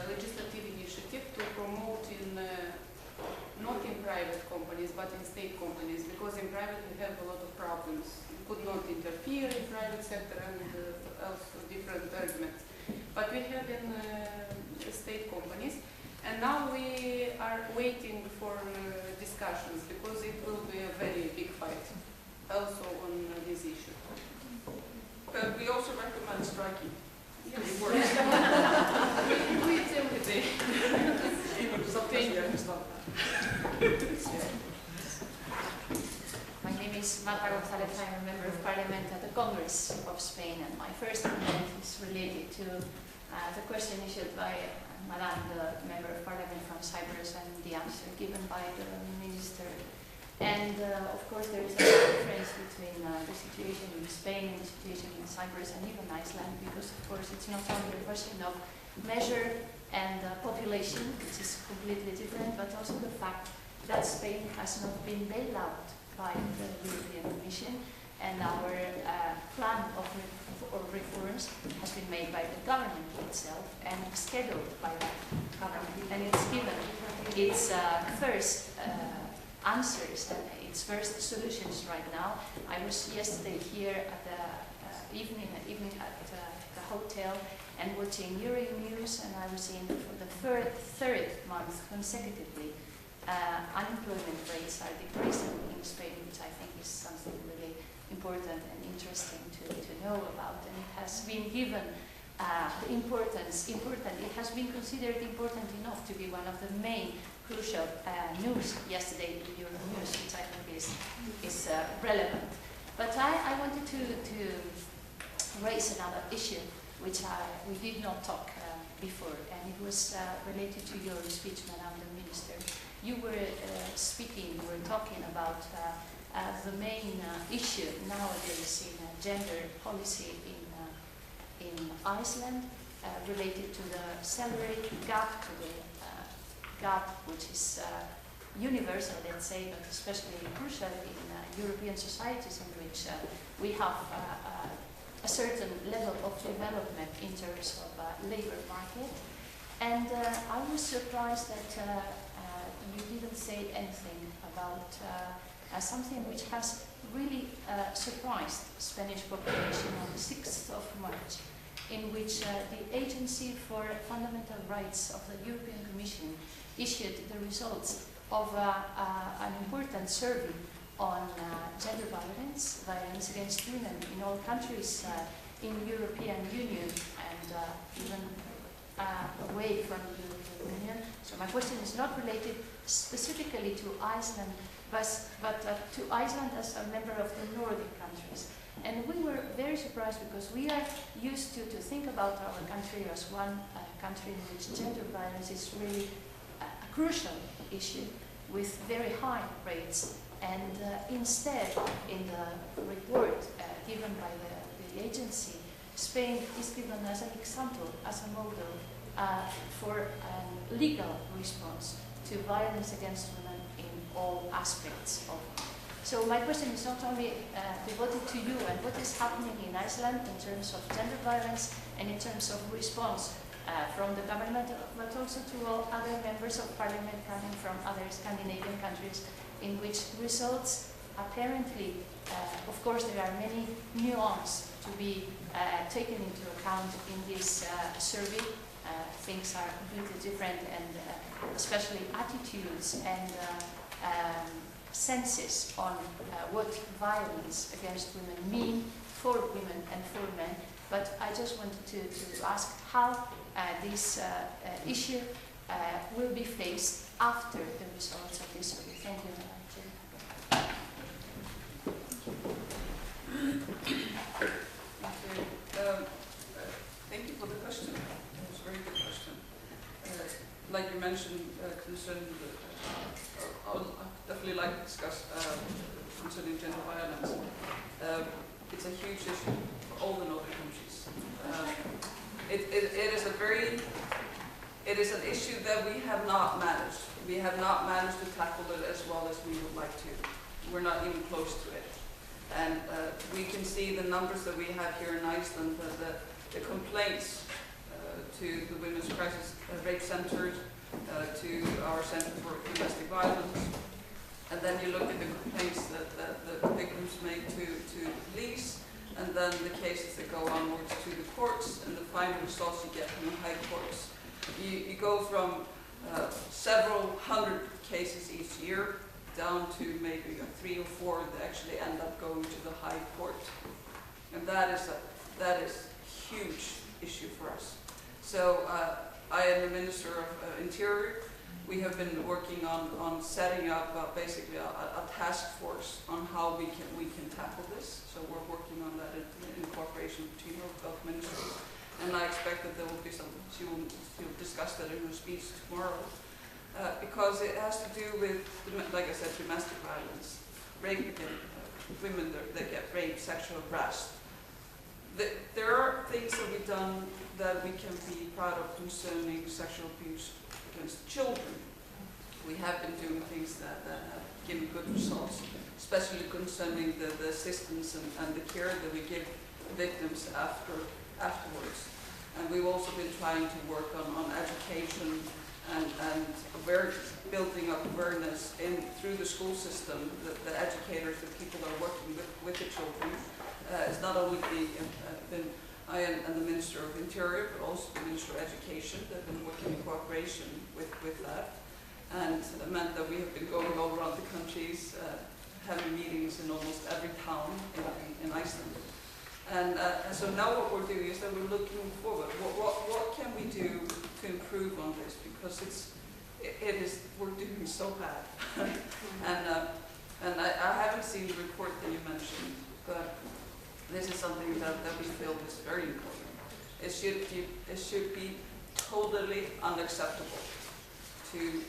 legislative initiative to promote not in private companies, but in state companies, because in private we have a lot of problems. You could not interfere in private sector, and a also different arguments. But we have in state companies, and now we are waiting for discussions because it will be a very big fight also on this issue. But we also recommend striking. Yes. It works. We activity. My name is Marta González. I'm a member of parliament at the Congress of Spain, and my first comment is related to the question issued by Madame, the member of parliament from Cyprus, and the answer given by the minister. And of course, there is a difference between the situation in Spain and the situation in Cyprus and even Iceland, because of course it's not only a question of measure and population, which is completely different, but also the fact that Spain has not been bailed out by the European Commission, and our plan of reforms has been made by the government itself and scheduled by that government, and it's given its first answers and its first solutions right now. I was yesterday here at the evening at the hotel and watching Euronews, and I was seeing for the third month consecutively unemployment rates are decreasing in Spain, which I think is something really important and interesting to know about. And it has been given importance. It has been considered important enough to be one of the main crucial news yesterday in Euronews, which I think is relevant. But I wanted to raise another issue, which we did not talk before, and it was related to your speech, Madam the Minister. You were talking about the main issue nowadays in gender policy in Iceland, related to the salary gap, to the gap which is universal, let's say, but especially crucial in European societies in which we have a certain level of development in terms of labor market. And I was surprised that you didn't say anything about something which has really surprised Spanish population on the 6th of March, in which the Agency for Fundamental Rights of the European Commission issued the results of an important survey on gender violence against women in all countries in European Union and even away from the European Union. So my question is not related specifically to Iceland, but to Iceland as a member of the Nordic countries. And we were very surprised because we are used to think about our country as one country in which gender violence is really a crucial issue with very high rates. And instead, in the report given by the agency, Spain is given as an example, as a model for a legal response to violence against women in all aspects of it. So my question is not only devoted to you and what is happening in Iceland in terms of gender violence and in terms of response from the government, but also to all other members of parliament coming from other Scandinavian countries, in which results apparently, of course there are many nuances to be taken into account in this survey. Things are completely different, and especially attitudes and senses on what violence against women mean for women and for men. But I just wanted to ask how this issue will be faced after the results of this survey. Thank you, Madam Chair. Thank you for the question. It was a very good question. Like you mentioned, concerning I would definitely like to discuss concerning gender violence. It's a huge issue for all the Nordic countries. It is an issue that we have not managed. We have not managed to tackle it as well as we would like to. We're not even close to it. And we can see the numbers that we have here in Iceland, the complaints to the Women's Crisis Rape Centre, to our Centre for Domestic Violence, and then you look at the complaints that the victims make to police, and then the cases that go onwards to the courts, and the final results you get from the high courts. You go from several hundred cases each year down to maybe 3 or 4 that actually end up going to the high court. And that is a huge issue for us. So I am the Minister of Interior. We have been working on setting up basically a task force on how we can tackle this. So we're working on that in cooperation between both ministries. And I expect that there will be something, she'll discuss that in her speech tomorrow. Because it has to do with, like I said, domestic violence, rape again, women that get raped, sexual harassed. There are things that we've done that we can be proud of concerning sexual abuse against children. We have been doing things that have given good results, especially concerning the assistance and the care that we give victims afterwards. And we've also been trying to work on education and awareness, building up awareness through the school system. The educators, the people that are working with the children, it's not only been I and the Minister of Interior, but also the Minister of Education. They've been working in cooperation with that. And it meant that we have been going all around the countries, having meetings in almost every town in Iceland. And so now what we're doing is that we're looking forward. What can we do to improve on this? Because we're doing so bad. And I haven't seen the report that you mentioned, but this is something that we feel is very important. It should be totally unacceptable to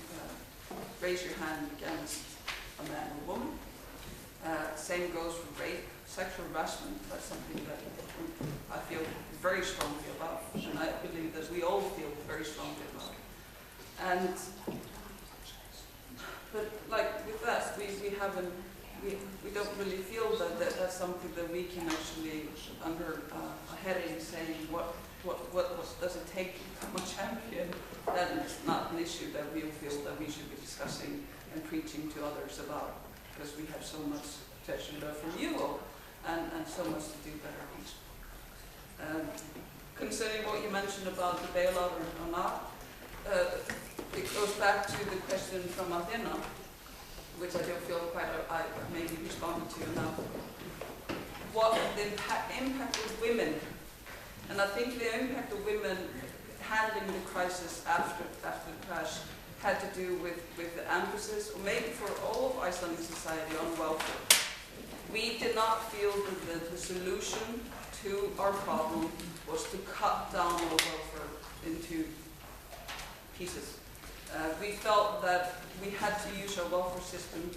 raise your hand against a man or woman. Same goes for rape, sexual harassment. That's something that I feel very strongly about, and I believe that we all feel very strongly about. But like with that, we don't really feel that that's something that we can actually, under a heading saying what does it take to become a champion, that is not an issue that we feel that we should be discussing and preaching to others about, because we have so much to actually learn from you all, and so much to do better. Concerning what you mentioned about the bailout or not, it goes back to the question from Athena, which I don't feel I maybe responded to enough. What the impact of women, and I think the impact of women handling the crisis after the crash had to do with the emphasis, or maybe for all of Icelandic society, on welfare. We did not feel that the solution to our problem was to cut down our welfare into pieces. We felt that we had to use our welfare system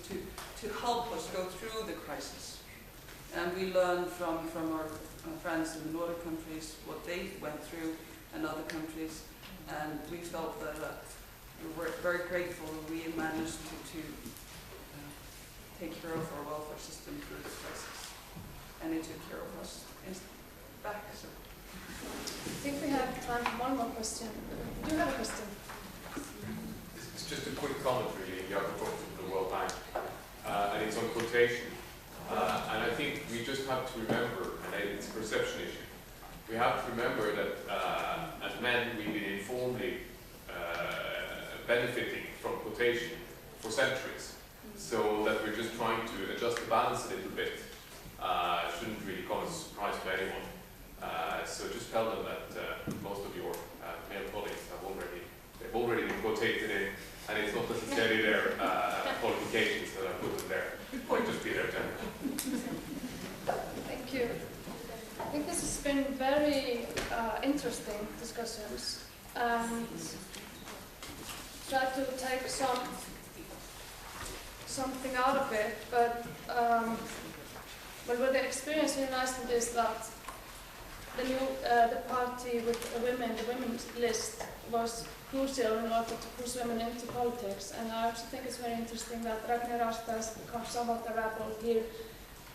to help us go through the crisis. And we learned from our friends in the Nordic countries what they went through, and other countries, and we felt that we were very grateful that we managed to take care of our welfare system through the crisis. And it took care of us back. So. I think we have time for one more question. Do you have a question? It's just a quick comment, really, Jakob from the World Bank, and it's on quotation. And I think we just have to remember, and it's a perception issue, we have to remember that as men we've been informally benefiting from quotation for centuries, so that we're just trying to adjust the balance a little bit. Shouldn't really come as a surprise to anyone. So just tell them that most of your male colleagues they've already been quotated in, and it's not necessarily their qualifications that I put them there. It might just be their gender. Thank you. I think this has been very interesting discussions, and try to take something out of it. But what the experience here in Iceland is that the party with the women's list was crucial in order to push women into politics. And I also think it's very interesting that Ragnar Artas becomes somewhat a rebel here,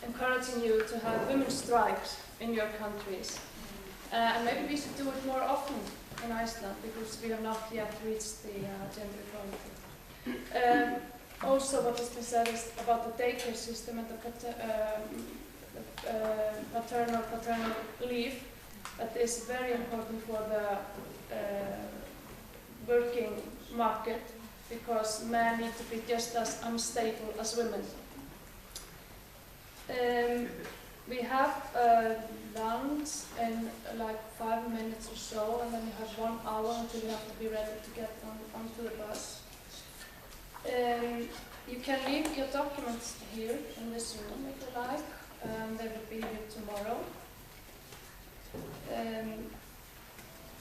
encouraging you to have women's strikes in your countries. And maybe we should do it more often in Iceland, because we have not yet reached the gender equality. Also, what has been said is about the daycare system and the paternal leave that is very important for the working market, because men need to be just as unstable as women. We have lunch in like 5 minutes or so, and then you have 1 hour until you have to be ready to get onto the bus. You can leave your documents here in this room if you like. They will be here tomorrow.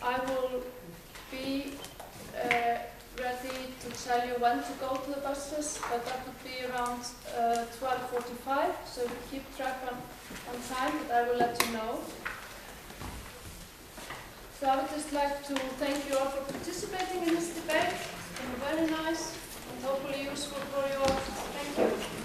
I will be ready to tell you when to go to the buses, but that would be around 12:45, so we keep track on time, but I will let you know. So I would just like to thank you all for participating in this debate. It's been very nice and hopefully useful for you all. Thank you.